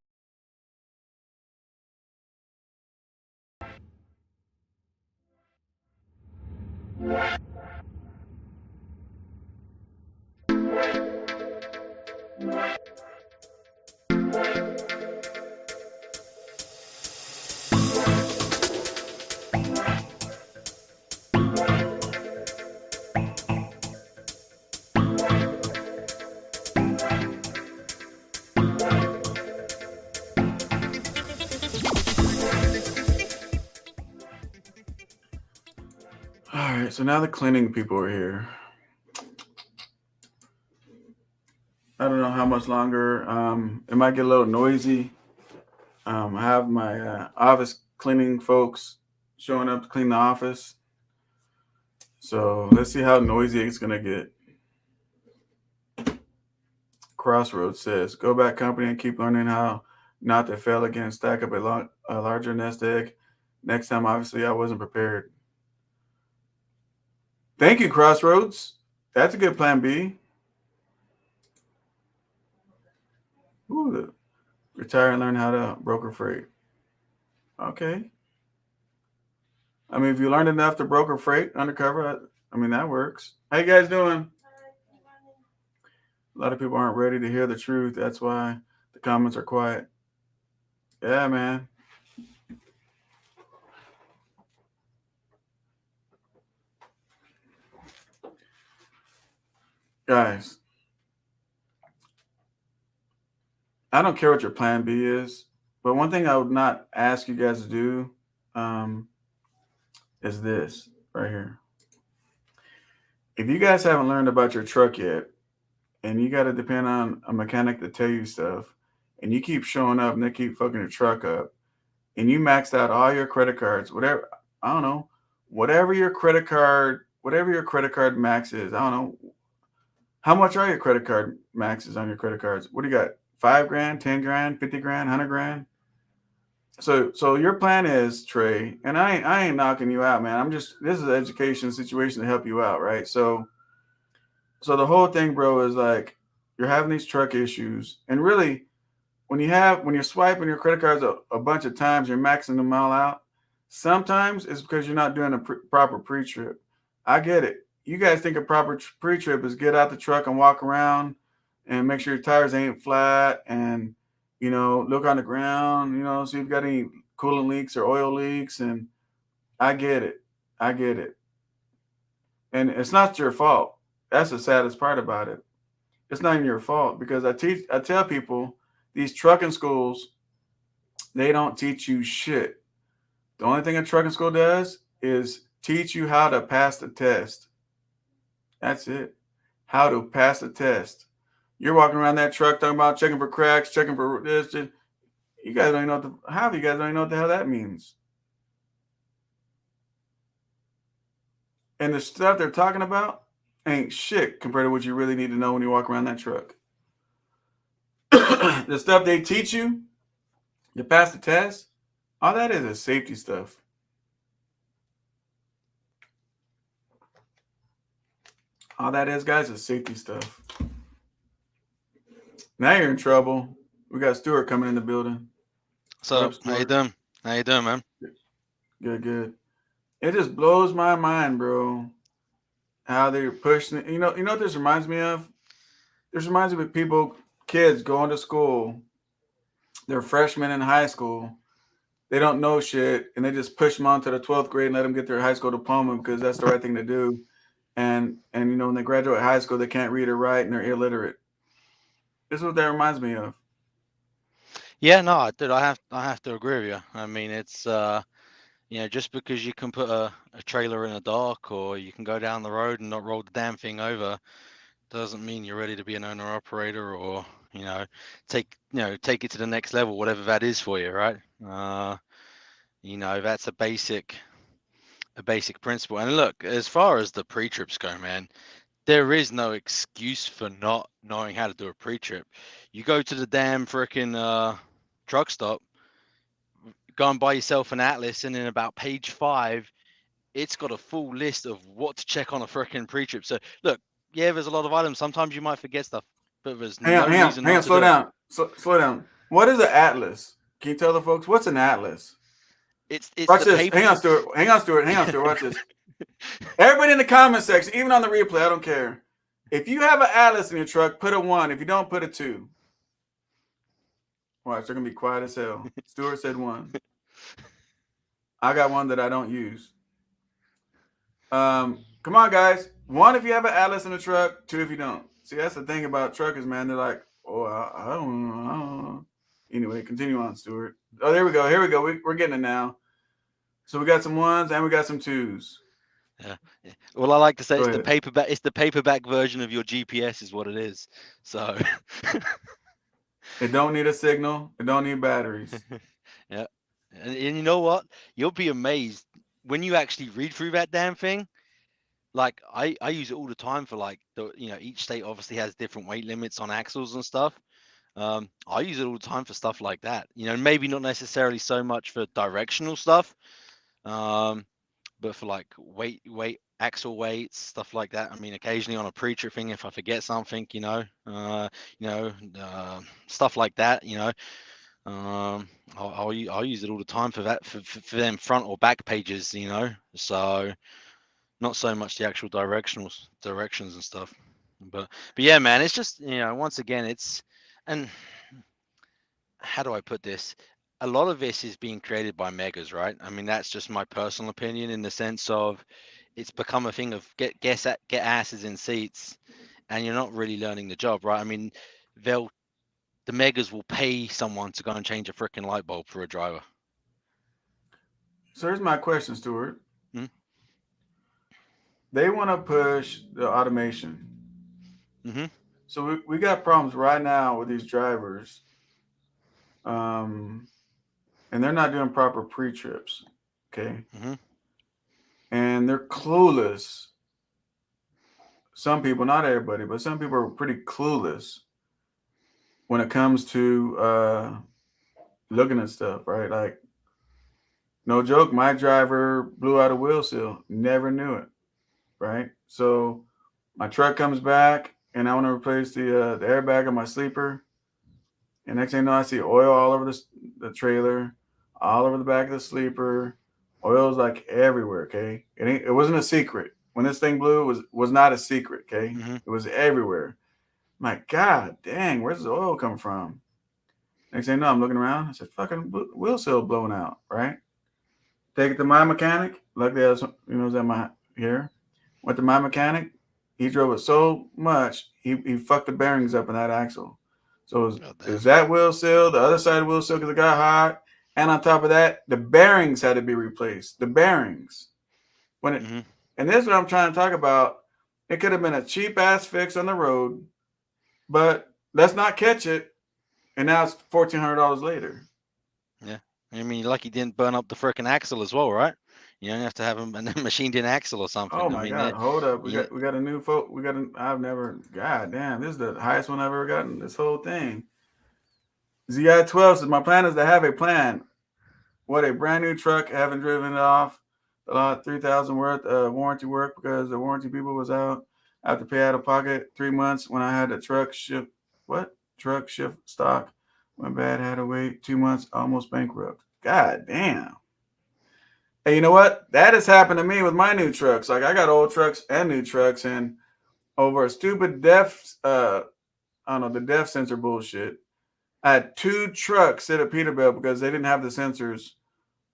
All right, so now the cleaning people are here. I don't know how much longer. It might get a little noisy. I have my office cleaning folks showing up to clean the office. So let's see how noisy it's gonna get. Crossroads says, go back company and keep learning how not to fail again. Stack up a larger nest egg. Next time, obviously, I wasn't prepared. Thank you, Crossroads. That's a good plan B. Ooh, retire and learn how to broker freight. Okay. I mean, if you learned enough to broker freight undercover, I mean, that works. How you guys doing? A lot of people aren't ready to hear the truth. That's why the comments are quiet. Yeah, man. Guys, I don't care what your plan B is, but one thing I would not ask you guys to do, is this right here. If you guys haven't learned about your truck yet, and you got to depend on a mechanic to tell you stuff, and you keep showing up and they keep fucking your truck up, and you maxed out all your credit cards, whatever, I don't know, whatever your credit card max is, I don't know, how much are your credit card maxes on your credit cards? What do you got? 5 grand, 10 grand, 50 grand, 100 grand? So your plan is, Trey, and I ain't knocking you out, man. I'm just, this is an education situation to help you out, right? So the whole thing, bro, is like you're having these truck issues, and really, when you're swiping your credit cards a bunch of times, you're maxing them all out. Sometimes it's because you're not doing a proper pre-trip. I get it. You guys think a proper pre-trip is get out the truck and walk around and make sure your tires ain't flat, and look on the ground, see if you got any coolant leaks or oil leaks. And I get it. I get it. And it's not your fault. That's the saddest part about it. It's not even your fault, because I tell people, these trucking schools, they don't teach you shit. The only thing a trucking school does is teach you how to pass the test. That's it. How to pass the test. You're walking around that truck talking about checking for cracks, checking for this. You guys don't even know half of you guys don't even know what the hell that means. And the stuff they're talking about ain't shit compared to what you really need to know when you walk around that truck. The stuff they teach you to pass the test, all that is safety stuff. All that is, guys, is safety stuff. Now you're in trouble. We got Stuart coming in the building. What So, up, how you Stuart? doing? How you doing, man? Good, good. It just blows my mind, bro. How they're pushing it. You know what this reminds me of? This reminds me of people, kids going to school. They're freshmen in high school. They don't know shit, and they just push them on to the 12th grade and let them get their high school diploma because that's the right thing to do. And when they graduate high school, they can't read or write and they're illiterate. This is what that reminds me of. Yeah, no, dude, I have to agree with you. I mean, it's just because you can put a trailer in a dock or you can go down the road and not roll the damn thing over, doesn't mean you're ready to be an owner operator or take it to the next level, whatever that is for you, right? That's a basic principle. And look, as far as the pre-trips go, man, there is no excuse for not knowing how to do a pre-trip. You go to the damn freaking truck stop, go and buy yourself an atlas, and in about page 5, it's got a full list of what to check on a freaking pre-trip. So look, yeah, there's a lot of items. Sometimes you might forget stuff, but there's Hang on, no hang on, reason hang not on. to Slow do it. down. Slow down. What is an atlas? Can you tell the folks what's an atlas? It's Watch the this. paper. Hang on, Stuart. Hang on, Stuart. Hang on, Stuart. Watch this. Everybody in the comment section, even on the replay, I don't care. If you have an atlas in your truck, put a 1. If you don't, put a 2. Watch, they're gonna be quiet as hell. Stuart said 1. I got one that I don't use. Come on, guys. 1 if you have an atlas in the truck. 2 if you don't. See, that's the thing about truckers, man. They're like, oh, I don't know. I don't know. Anyway, continue on, Stuart. Oh, there we go. Here we go. We're getting it now. So we got some 1s and we got some 2s. Yeah. Well, I like to say Go it's the ahead. paperback. It's the paperback version of your GPS, is what it is. So, It don't need a signal. It don't need batteries. yeah. And you know what? You'll be amazed when you actually read through that damn thing. Like I use it all the time for like each state obviously has different weight limits on axles and stuff. I use it all the time for stuff like that. Maybe not necessarily so much for directional stuff, but for like weight, axle weights, stuff like that. I mean, occasionally on a pre-trip thing, if I forget something, stuff like that. I'll use it all the time for that for them front or back pages. So not so much the actual directions and stuff. But yeah, man, it's just once again and how do I put this? A lot of this is being created by megas, right? I mean, that's just my personal opinion in the sense of it's become a thing of get asses in seats, and you're not really learning the job, right? I mean, the megas will pay someone to go and change a freaking light bulb for a driver. So here's my question, Stuart. Mhm. They want to push the automation. Mhm. So we got problems right now with these drivers, and they're not doing proper pre-trips. Okay, Mhm. and they're clueless. Some people, not everybody, but some people are pretty clueless when it comes to looking at stuff, right? Like, no joke, my driver blew out a wheel seal, never knew it, right? So my truck comes back, and I want to replace the airbag on my sleeper. And next thing you know, I see oil all over the trailer, all over the back of the sleeper. Oil's like everywhere. Okay, it wasn't a secret when this thing blew. It was not a secret. Okay, Mhm. it was everywhere. My God, dang, where's the oil coming from? Next thing you know, I'm looking around. I said, "Fucking wheel seal blowing out." Right? Take it to my mechanic. Luckily, I was at my here. Went to my mechanic. He drove it so much he fucked the bearings up in that axle. So Oh it was damn. that wheel seal, the other side of the wheel seal because it got hot, and on top of that, the bearings had to be replaced. The bearings when it, Mhm. and this is what I'm trying to talk about. It could have been a cheap ass fix on the road, but let's not catch it, and now it's $1,400 later. Yeah. I mean, you're lucky you didn't burn up the frickin' axle as well, right? You don't have to have a machined in axle or Oh something. I my mean, God! Hold up, we yeah. got we got a new folk. We got an. I've never. God damn, this is the highest one I've ever gotten. This whole thing. ZI-12 says my plan is to have a plan. What a brand new truck, haven't driven it off. A lot 3,000 worth warranty work because the warranty people was out. I have to pay out of pocket 3 months when I had the truck shift. What truck shift stock? Went bad, had to wait 2 months, almost bankrupt. God damn. Hey, you know what? That has happened to me with my new trucks. Like I got old trucks and new trucks, and over a stupid I don't know, the def sensor bullshit. I had two trucks sit at Peterbilt because they didn't have the sensors.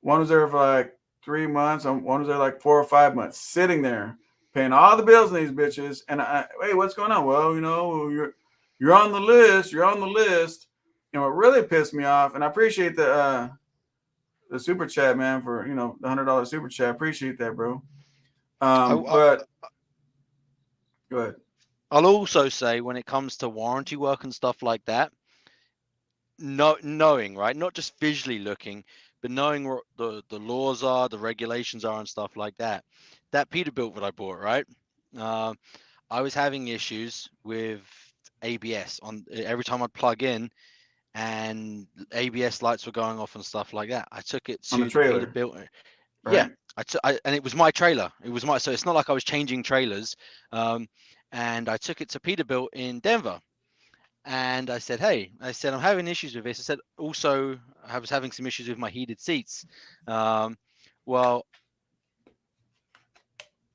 One was there for like 3 months, and one was there like 4 or 5 months, sitting there paying all the bills in these bitches. And hey, what's going on? Well, you're on the list. You're on the list. And what really pissed me off, and I appreciate the super chat, man, for the $100 super chat. I appreciate that, bro. I, I, But go ahead. I'll also say when it comes to warranty work and stuff like that, knowing, right, not just visually looking, but knowing what the laws are, the regulations are, and stuff like that. That Peterbilt that I bought, right? Uh, I was having issues with ABS on every time I'd plug in, and ABS lights were going off and stuff like that. I took it On the to the trailer, Peterbilt. Yeah, right? and it was my trailer. It was my, so it's not like I was changing trailers. And I took it to Peterbilt in Denver. And I said, hey, I said, I'm having issues with this. I said, also, I was having some issues with my heated seats. Well,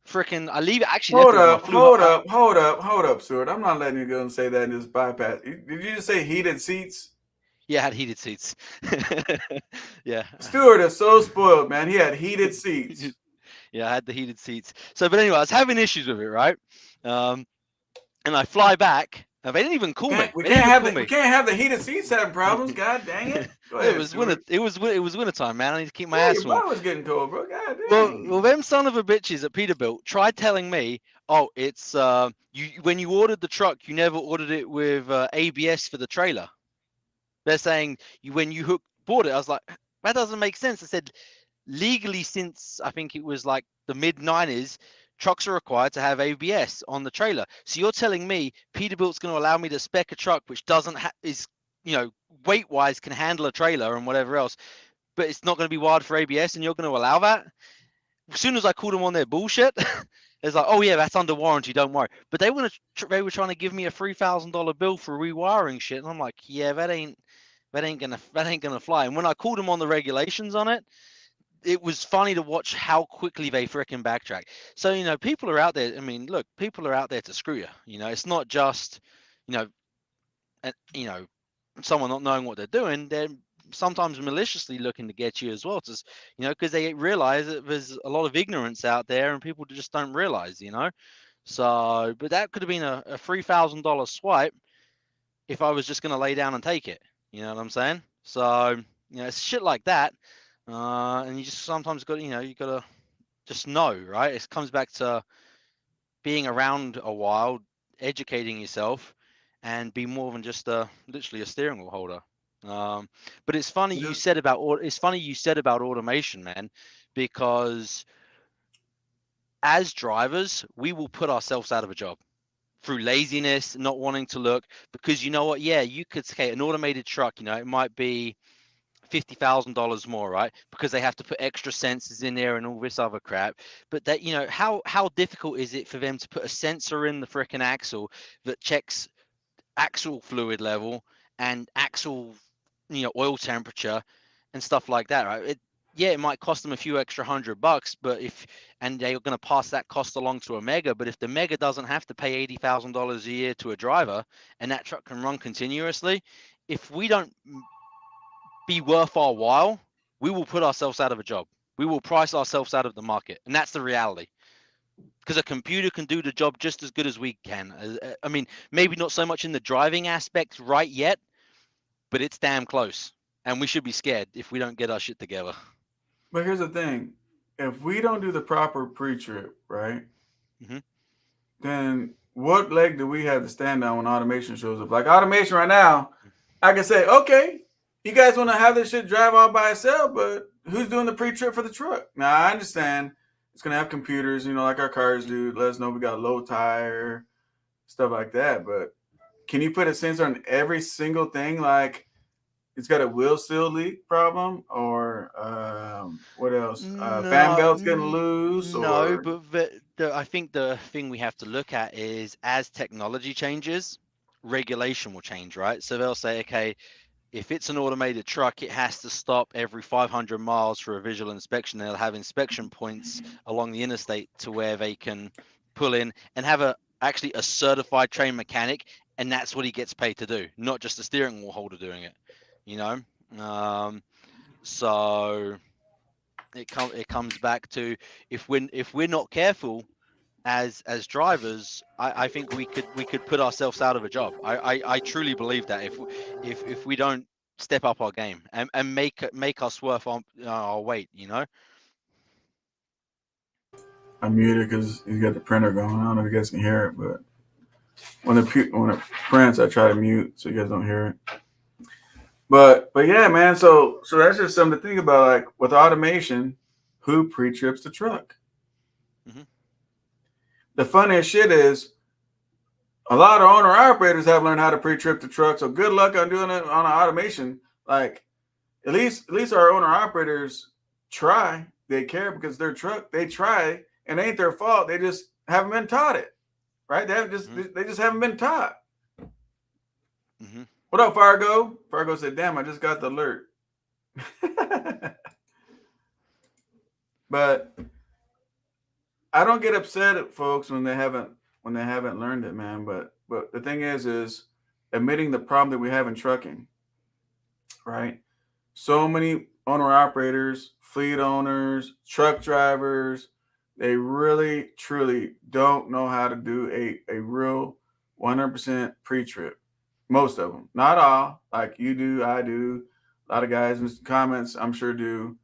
freaking, I actually left Hold it with them. I up, flew. hold up, hold up, hold up, Stuart. I'm not letting you go and say that and just bypass. Did you just say heated seats? Yeah, I had heated seats. Yeah. Stuart is so spoiled, man. He had heated seats. Yeah, I had the heated seats. So, but anyway, I was having issues with it, right? Um, and I fly back. And they didn't even call me. We They didn't can't even have call we me. can't have the heated seats having problems. God dang it. Go It ahead, was winter. Stuart. It was winter time, man. I need to keep my Yeah, ass your warm. butt was getting cold, bro. God Well, dang. them son of a bitches at Peterbilt tried telling me, oh, it's you when you ordered the truck, you never ordered it with ABS for the trailer. They're saying when you bought it. I was like, that doesn't make sense. I said, legally, since I think it was like the mid 90s, trucks are required to have ABS on the trailer. So you're telling me Peterbilt's going to allow me to spec a truck which doesn't is weight wise can handle a trailer and whatever else, but it's not going to be wired for ABS, and you're going to allow that? As soon as I called them on their bullshit, it's like, oh yeah, that's under warranty, don't worry. But they were trying to give me a $3,000 bill for rewiring shit, and I'm like, yeah, that ain't gonna fly. And when I called them on the regulations on it, it was funny to watch how quickly they fricking backtrack. So people are out there. I mean, look, people are out there to screw you. It's not just you know, and someone not knowing what they're doing. They're sometimes maliciously looking to get you as well, just because they realize that there's a lot of ignorance out there and people just don't realize. So, but that could have been a $3,000 swipe if I was just going to lay down and take it. You know what I'm saying? So, it's shit like that. And you just sometimes got, you got to just know, right? It comes back to being around a while, educating yourself, and be more than just literally a steering wheel holder. But it's funny you said about automation, man, because as drivers, we will put ourselves out of a job through laziness, not wanting to look, because you know what? Yeah, you could say an automated truck, it might be $50,000 more, right? Because they have to put extra sensors in there and all this other crap. But that, how difficult is it for them to put a sensor in the freaking axle that checks axle fluid level and axle, oil temperature and stuff like that, right? Yeah, it might cost them a few extra $100, but and they're going to pass that cost along to a mega. But if the mega doesn't have to pay $80,000 a year to a driver, and that truck can run continuously, if we don't be worth our while, we will put ourselves out of a job. We will price ourselves out of the market, and that's the reality. Because a computer can do the job just as good as we can. I mean, maybe not so much in the driving aspect right yet, but it's damn close. And we should be scared if we don't get our shit together. But here's the thing: if we don't do the proper pre-trip, right, Mm-hmm. then what leg do we have to stand on when automation shows up? Like automation right now, I can say, okay, you guys want to have this shit drive all by itself, but who's doing the pre-trip for the truck? Now I understand it's gonna have computers, like our cars do, let us know we got a low tire, stuff like that. But can you put a sensor on every single thing? Like it's got a wheel seal leak problem, or what else? Fan No, belts getting loose, no, or but I think the thing we have to look at is as technology changes, regulation will change, right? So they'll say, okay, if it's an automated truck, it has to stop every 500 miles for a visual inspection. They'll have inspection points along the interstate to where they can pull in and have actually a certified trained mechanic, and that's what he gets paid to do, not just a steering wheel holder doing it. You know, so it comes back to if we're not careful as drivers, I think we could put ourselves out of a job. I truly believe that if we don't step up our game and make us worth our weight, I'm muted because he's got the printer going. I don't know if you guys can hear it, but when it prints, I try to mute so you guys don't hear it. But yeah, man. So that's just something to think about. Like with automation, who pre-trips the truck? Mm-hmm. The funniest shit is a lot of owner operators have learned how to pre-trip the truck. So good luck on doing it on an automation. Like at least our owner operators try. They care because their truck. They try, and it ain't their fault. They just haven't been taught it, right? They just haven't been taught. Mm-hmm. What up, Fargo? Fargo said, "Damn, I just got the alert." But I don't get upset at folks when they haven't learned it, man. But the thing is admitting the problem that we have in trucking, right? So many owner operators, fleet owners, truck drivers, they really truly don't know how to do a real 100% pre-trip. Most of them, not all. Like you do, I do. A lot of guys in the comments, I'm sure do.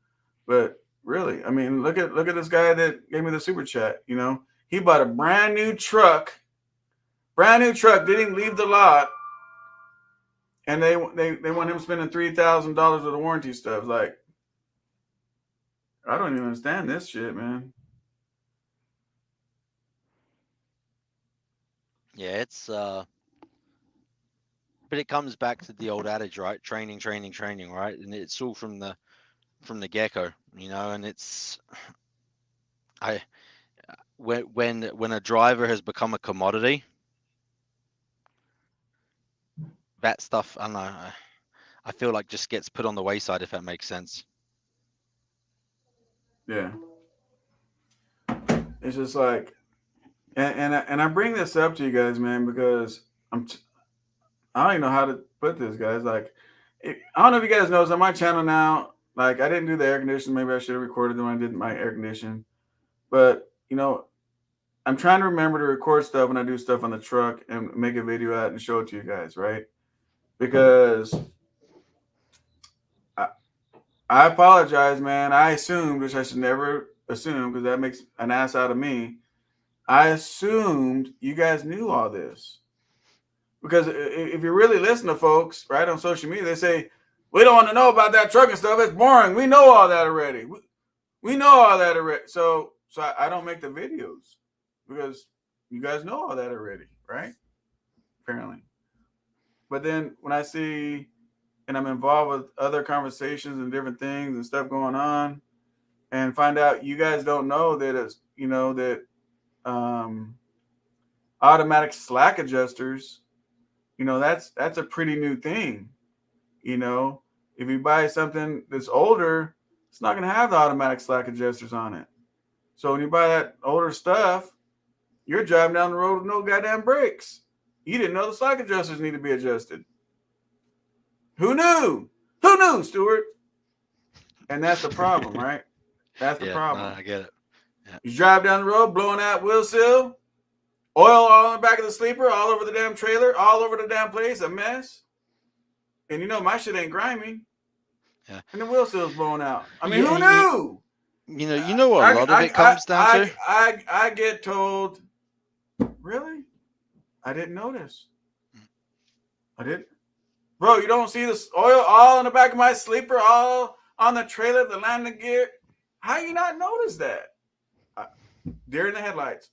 But really, I mean, look at this guy that gave me the super chat. He bought a brand new truck, didn't even leave the lot, and they want him spending $3,000 with the warranty stuff. Like, I don't even understand this shit, man. Yeah, but it comes back to the old adage, right? Training, right? And it's all from the get-go, and it's I when a driver has become a commodity, that stuff, I don't know, I feel like just gets put on the wayside, if that makes sense. Yeah, it's just like, and I bring this up to you guys, man, because I don't even know how to put this, guys. Like, I don't know if you guys know, it's on my channel now. Like, I didn't do the air conditioning. Maybe I should have recorded them when I did my air conditioning. But I'm trying to remember to record stuff when I do stuff on the truck and make a video out and show it to you guys, right? Because I apologize, man. I assumed, which I should never assume, because that makes an ass out of me. I assumed you guys knew all this. Because if you really listen to folks, right, on social media, they say, we don't want to know about that trucking stuff. It's boring. We know all that already. We know all that already. So I don't make the videos because you guys know all that already, right? Apparently. But then when I see and I'm involved with other conversations and different things and stuff going on, and find out you guys don't know that it's, that automatic slack adjusters, that's a pretty new thing. If you buy something that's older, it's not going to have the automatic slack adjusters on it. So when you buy that older stuff, you're driving down the road with no goddamn brakes. You didn't know the slack adjusters need to be adjusted. Who knew? Who knew, Stuart? And that's the problem, right? That's the problem. I get it. Yeah. You drive down the road, blowing out wheel seal, oil all in the back of the sleeper, all over the damn trailer, all over the damn place, a mess. And my shit ain't grimy. Yeah. And the wheel seal's blown out. I mean, who knew? You know what a lot of it comes down to? I get told, really? I didn't notice. I didn't. Bro, you don't see this oil all in the back of my sleeper, all on the trailer, the landing gear? How you not notice that? Deer in the headlights.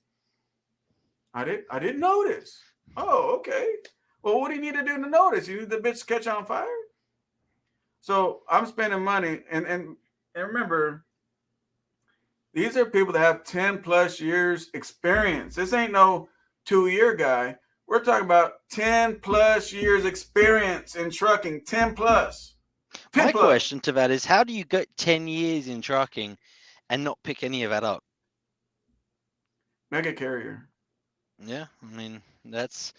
I didn't notice. Oh, okay. Well, what do you need to do to notice? You need the bitch to catch on fire? So I'm spending money, and remember, these are people that have 10 plus years experience. This ain't no 2-year guy. We're talking about 10 plus years experience in trucking, 10 plus. 10 My plus. question to that is, how do you get 10 years in trucking and not pick any of that up? Mega carrier. Yeah, I mean, that's,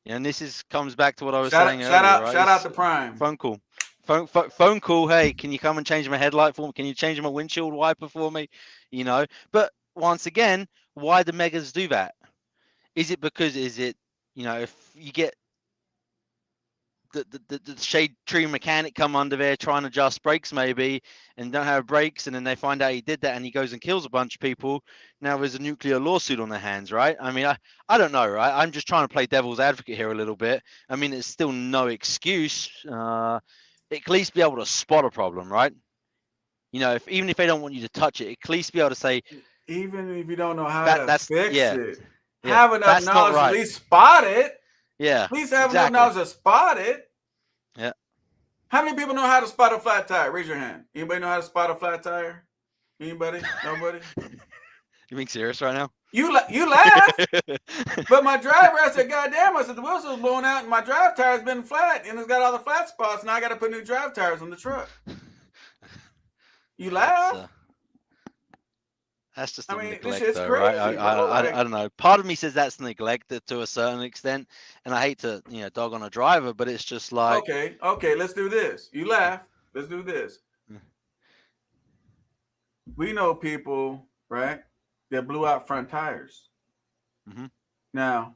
and this comes back to what I was saying earlier. Shout out to Prime. Phone call. Phone call. Hey, can you come and change my headlight for me? Can you change my windshield wiper for me? But once again, why do megas do that? Is it if you get the shade tree mechanic come under there trying to adjust brakes maybe and don't have brakes, and then they find out he did that and he goes and kills a bunch of people, now there's a nuclear lawsuit on their hands, right? I mean, I don't know, right? I'm just trying to play devil's advocate here a little bit. I mean, it's still no excuse. At least be able to spot a problem, right? Even if they don't want you to touch it, at least be able to say, even if you don't know how to fix it, yeah, have enough knowledge to at least spot it. Yeah. At least have enough knowledge to spot it. Yeah. How many people know how to spot a flat tire? Raise your hand. Anybody know how to spot a flat tire? Anybody? Nobody? You being serious right now? You laugh. But my driver, I said, God damn, I said, the wheel seal's blown out and my drive tire's been flat and it's got all the flat spots. Now I got to put new drive tires on the truck. You laugh? That's just neglect, this shit's though, crazy, right? I don't know. Part of me says that's neglect to a certain extent, and I hate to, dog on a driver, but it's just like, okay, let's do this. You laugh. Let's do this. We know people, right, that blew out front tires. Mm-hmm. Now,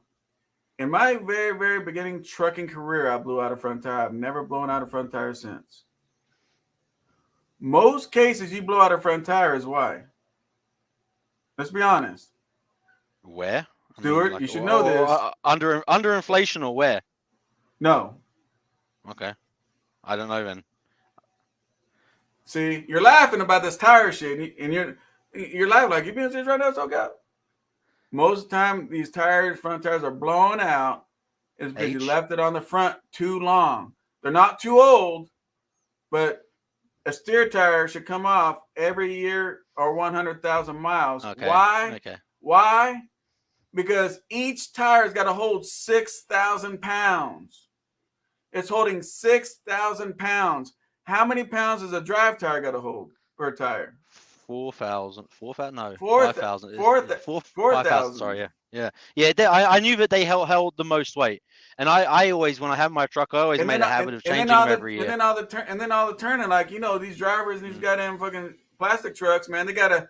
in my very, very beginning trucking career, I blew out a front tire. I've never blown out a front tire since. Most cases you blow out a front tire is why? Let's be honest. Where? Stuart, you should know this. Under inflation or where? No. Okay. I don't know then. See, you're laughing about this tire shit, and you're laughing like, you being serious right now, SoCal? Most of the time, these front tires are blown out is because you left it on the front too long. They're not too old, but a steer tire should come off every year or 100,000 miles. Okay. Why? Okay. Why? Because each tire's got to hold 6,000 pounds. It's holding 6,000 pounds. How many pounds does a drive tire got to hold per tire? 4,000. No. 5,000. 4,000. Sorry. Yeah. I knew that they held the most weight, and I always, when I have my truck, I always made a habit of changing them every year. And then all the turning, like these drivers, these goddamn fucking plastic trucks, man, they gotta,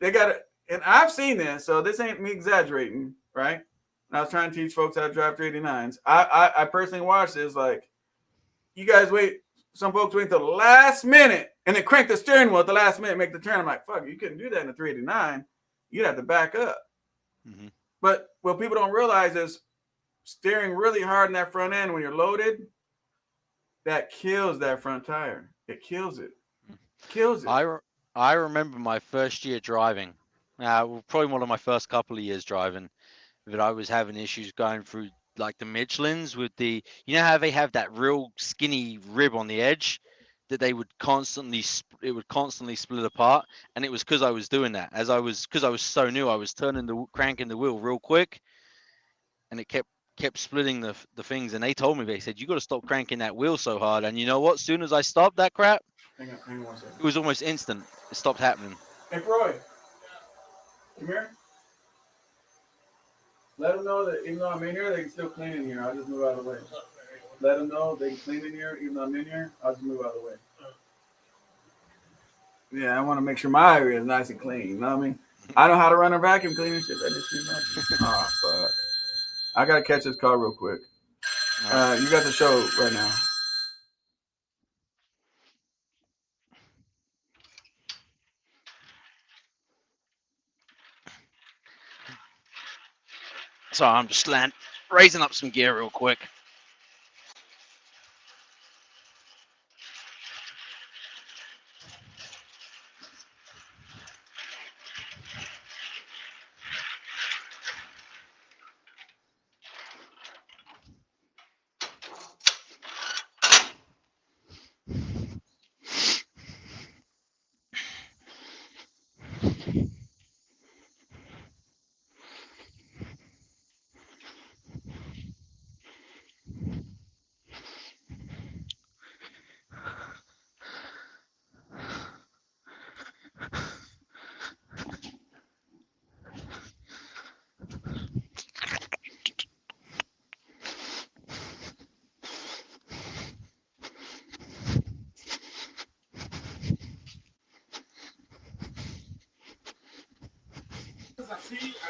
and I've seen this, so this ain't me exaggerating, right? And I was trying to teach folks how to drive 389s. I personally watched this, like, you guys wait some folks wait till the last minute and then crank the steering wheel at the last minute, make the turn. I'm like, fuck, you couldn't do that in a 389. You'd have to back up. Mm-hmm. But what people don't realize is steering really hard in that front end when you're loaded, that kills that front tire. It kills it. Kills it. I remember my first year driving. Probably one of my first couple of years driving, that I was having issues going through like the Michelins with the, you know how they have that real skinny rib on the edge that they would constantly split apart, and it was because I was doing that. Because I was so new, I was cranking the wheel real quick, and it kept splitting the things. And they told me, they said, you got to stop cranking that wheel so hard. And you know what? As soon as I stopped that crap, Hang on 1 second. it was almost instant. It stopped happening. Hey, Roy, come here. Let them know that even though I'm in here, they can still clean in here. I'll just move out of the way. Let them know they can clean in here, even though I'm in here. I'll just move out of the way. Yeah, I want to make sure my area is nice and clean. You know what I mean? I know how to run a vacuum cleaner shit. That just too much. Oh, fuck. I got to catch this car real quick. You got the show right now. So I'm just raising up some gear real quick.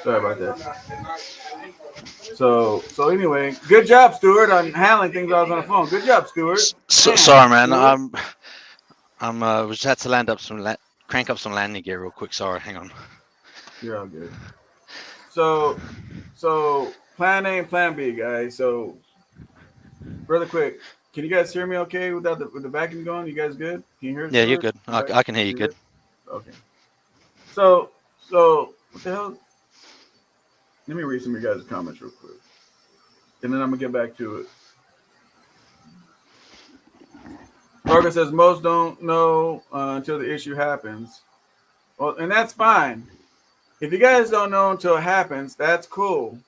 Sorry about that. So anyway, good job, Stuart, on handling things while I was on the phone. Good job, Stuart. Sorry, man. Stuart. We just had to crank up some landing gear real quick. Sorry, hang on. You're all good. So plan A and plan B, guys. So really quick, can you guys hear me okay with the vacuum going? You guys good? Can you hear us? Yeah, you're good. I can hear you good. Okay. So what the hell? Let me read some of you guys' comments real quick, and then I'm gonna get back to it. Parker says most don't know until the issue happens. Well, and that's fine. If you guys don't know until it happens, that's cool.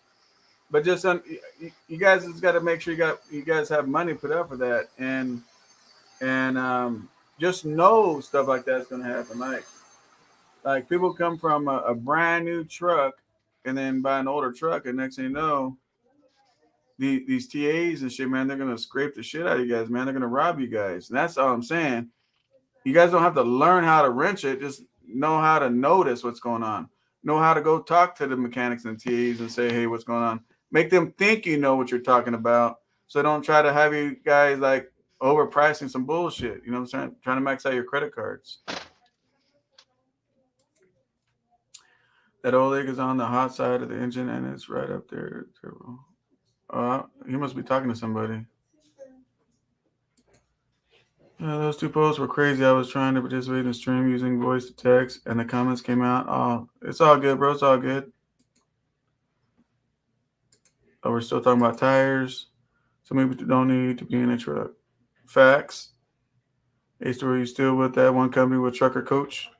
But just you guys just got to make sure you guys have money put up for that, and just know stuff like that's gonna happen. Like people come from a brand new truck and then buy an older truck, and next thing you know, these TAs and shit, man, they're gonna scrape the shit out of you guys, man. They're gonna rob you guys, and that's all I'm saying. You guys don't have to learn how to wrench it; just know how to notice what's going on. Know how to go talk to the mechanics and TAs and say, "Hey, what's going on?" Make them think you know what you're talking about, so don't try to have you guys like overpricing some bullshit. You know what I'm saying? Trying to max out your credit cards. That Oleg is on the hot side of the engine and it's right up there. He must be talking to somebody. Those two posts were crazy. I was trying to participate in the stream using voice to text, and the comments came out. Oh, it's all good, bro. It's all good. Oh, we're still talking about tires. So maybe don't need to be in a truck. Facts. Hey, Story, you still with that one company with Trucker Coach?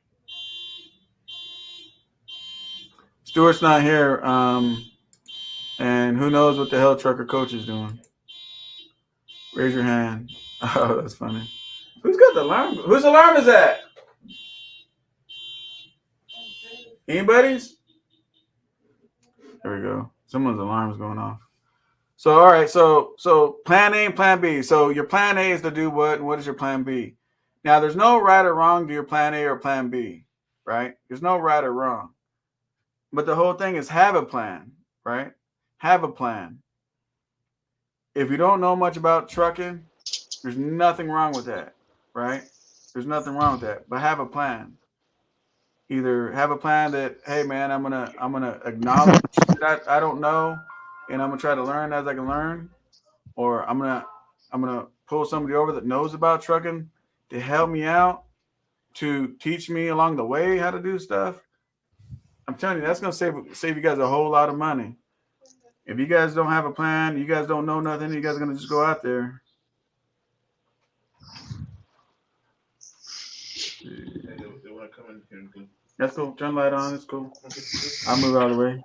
Stuart's not here. And who knows what the hell Trucker Coach is doing? Raise your hand. Oh, that's funny. Who's got the alarm? Whose alarm is that? Anybody's? There we go. Someone's alarm is going off. So, all right. So plan A and plan B. So your plan A is to do what, and what is your plan B? Now, there's no right or wrong to your plan A or plan B, right? There's no right or wrong. But the whole thing is have a plan, right? Have a plan. If you don't know much about trucking, There's nothing wrong with that, right? There's nothing wrong with that. But have a plan. Either have a plan that, hey man, I'm gonna acknowledge that I don't know, and I'm gonna try to learn as I can learn, or I'm gonna pull somebody over that knows about trucking to help me out, to teach me along the way how to do stuff. I'm telling you, that's gonna save you guys a whole lot of money. If you guys don't have a plan, you guys don't know nothing, you guys are gonna just go out there. That's cool. Turn the light on. It's cool. I'll move out of the way.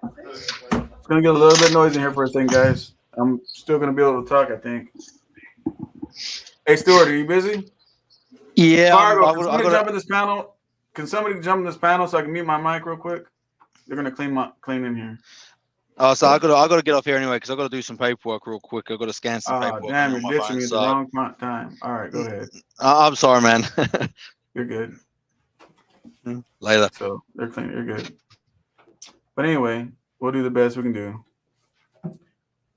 It's gonna get a little bit noisy in here for a second, guys. I'm still gonna be able to talk, I think. Hey, Stuart, are you busy? Yeah, Fargo, can somebody jump in this panel? Can somebody jump in this panel so I can mute my mic real quick? They're gonna clean in here. Oh, so I gotta get off here anyway because I gotta do some paperwork real quick. I gotta scan some paperwork. Oh, damn, you're ditching me at the wrong time. All right, go ahead. I'm sorry, man. You're good. Later. So they're clean. You're good. But anyway, we'll do the best we can do.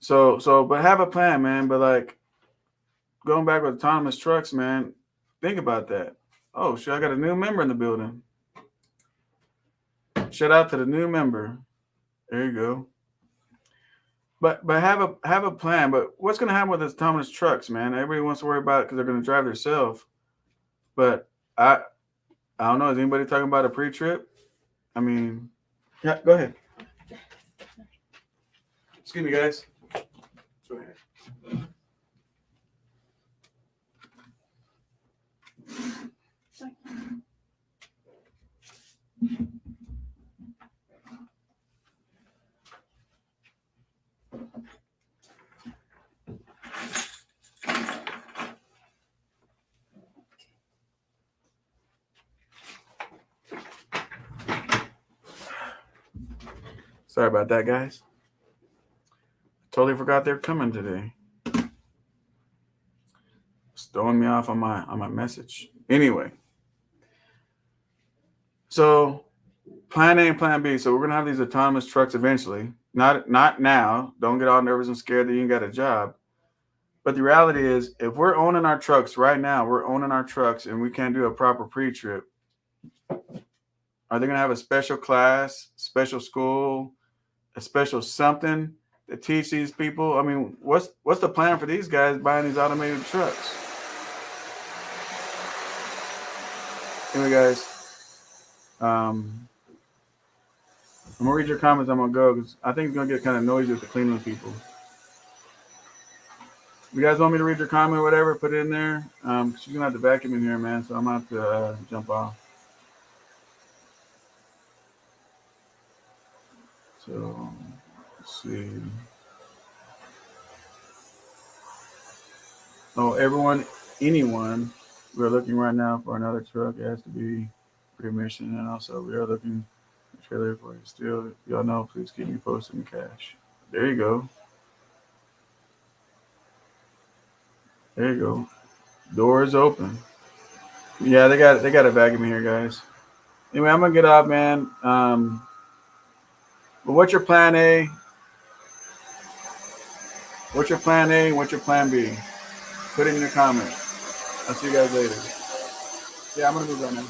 So, but have a plan, man. But like going back with autonomous trucks, man. Think about that. Oh, shit! I got a new member in the building. Shout out to the new member. There you go. But have a plan. But what's gonna happen with autonomous trucks, man? Everybody wants to worry about it because they're gonna drive themselves. But I don't know. Is anybody talking about a pre-trip? I mean, yeah. Go ahead. Excuse me, guys. Go ahead. Sorry about that, guys. Totally forgot they're coming today. It's throwing me off on my message. Anyway, so plan A and plan B. So we're gonna have these autonomous trucks eventually. Not now. Don't get all nervous and scared that you ain't got a job. But the reality is, if we're owning our trucks right now, we're owning our trucks and we can't do a proper pre-trip. Are they gonna have a special class, special school, a special something to teach these people? I mean, what's the plan for these guys buying these automated trucks? Anyway, guys, I'm gonna read your comments. I'm gonna go because I think it's gonna get kind of noisy with the Cleveland people. You guys want me to read your comment or whatever? Put it in there. She's gonna have to vacuum in here, man. So I'm gonna have to jump off. So let's see. Oh, anyone, we're looking right now for another truck. It has to be pre-emission, and also we are looking for a trailer for you still. If y'all know, please keep me posted in cash. There you go. There you go. Door is open. Yeah, they got a vacuum here, guys. Anyway, I'm gonna get off, man. But what's your plan A? What's your plan A? What's your plan B? Put it in your comments. I'll see you guys later. Yeah, I'm gonna move on now.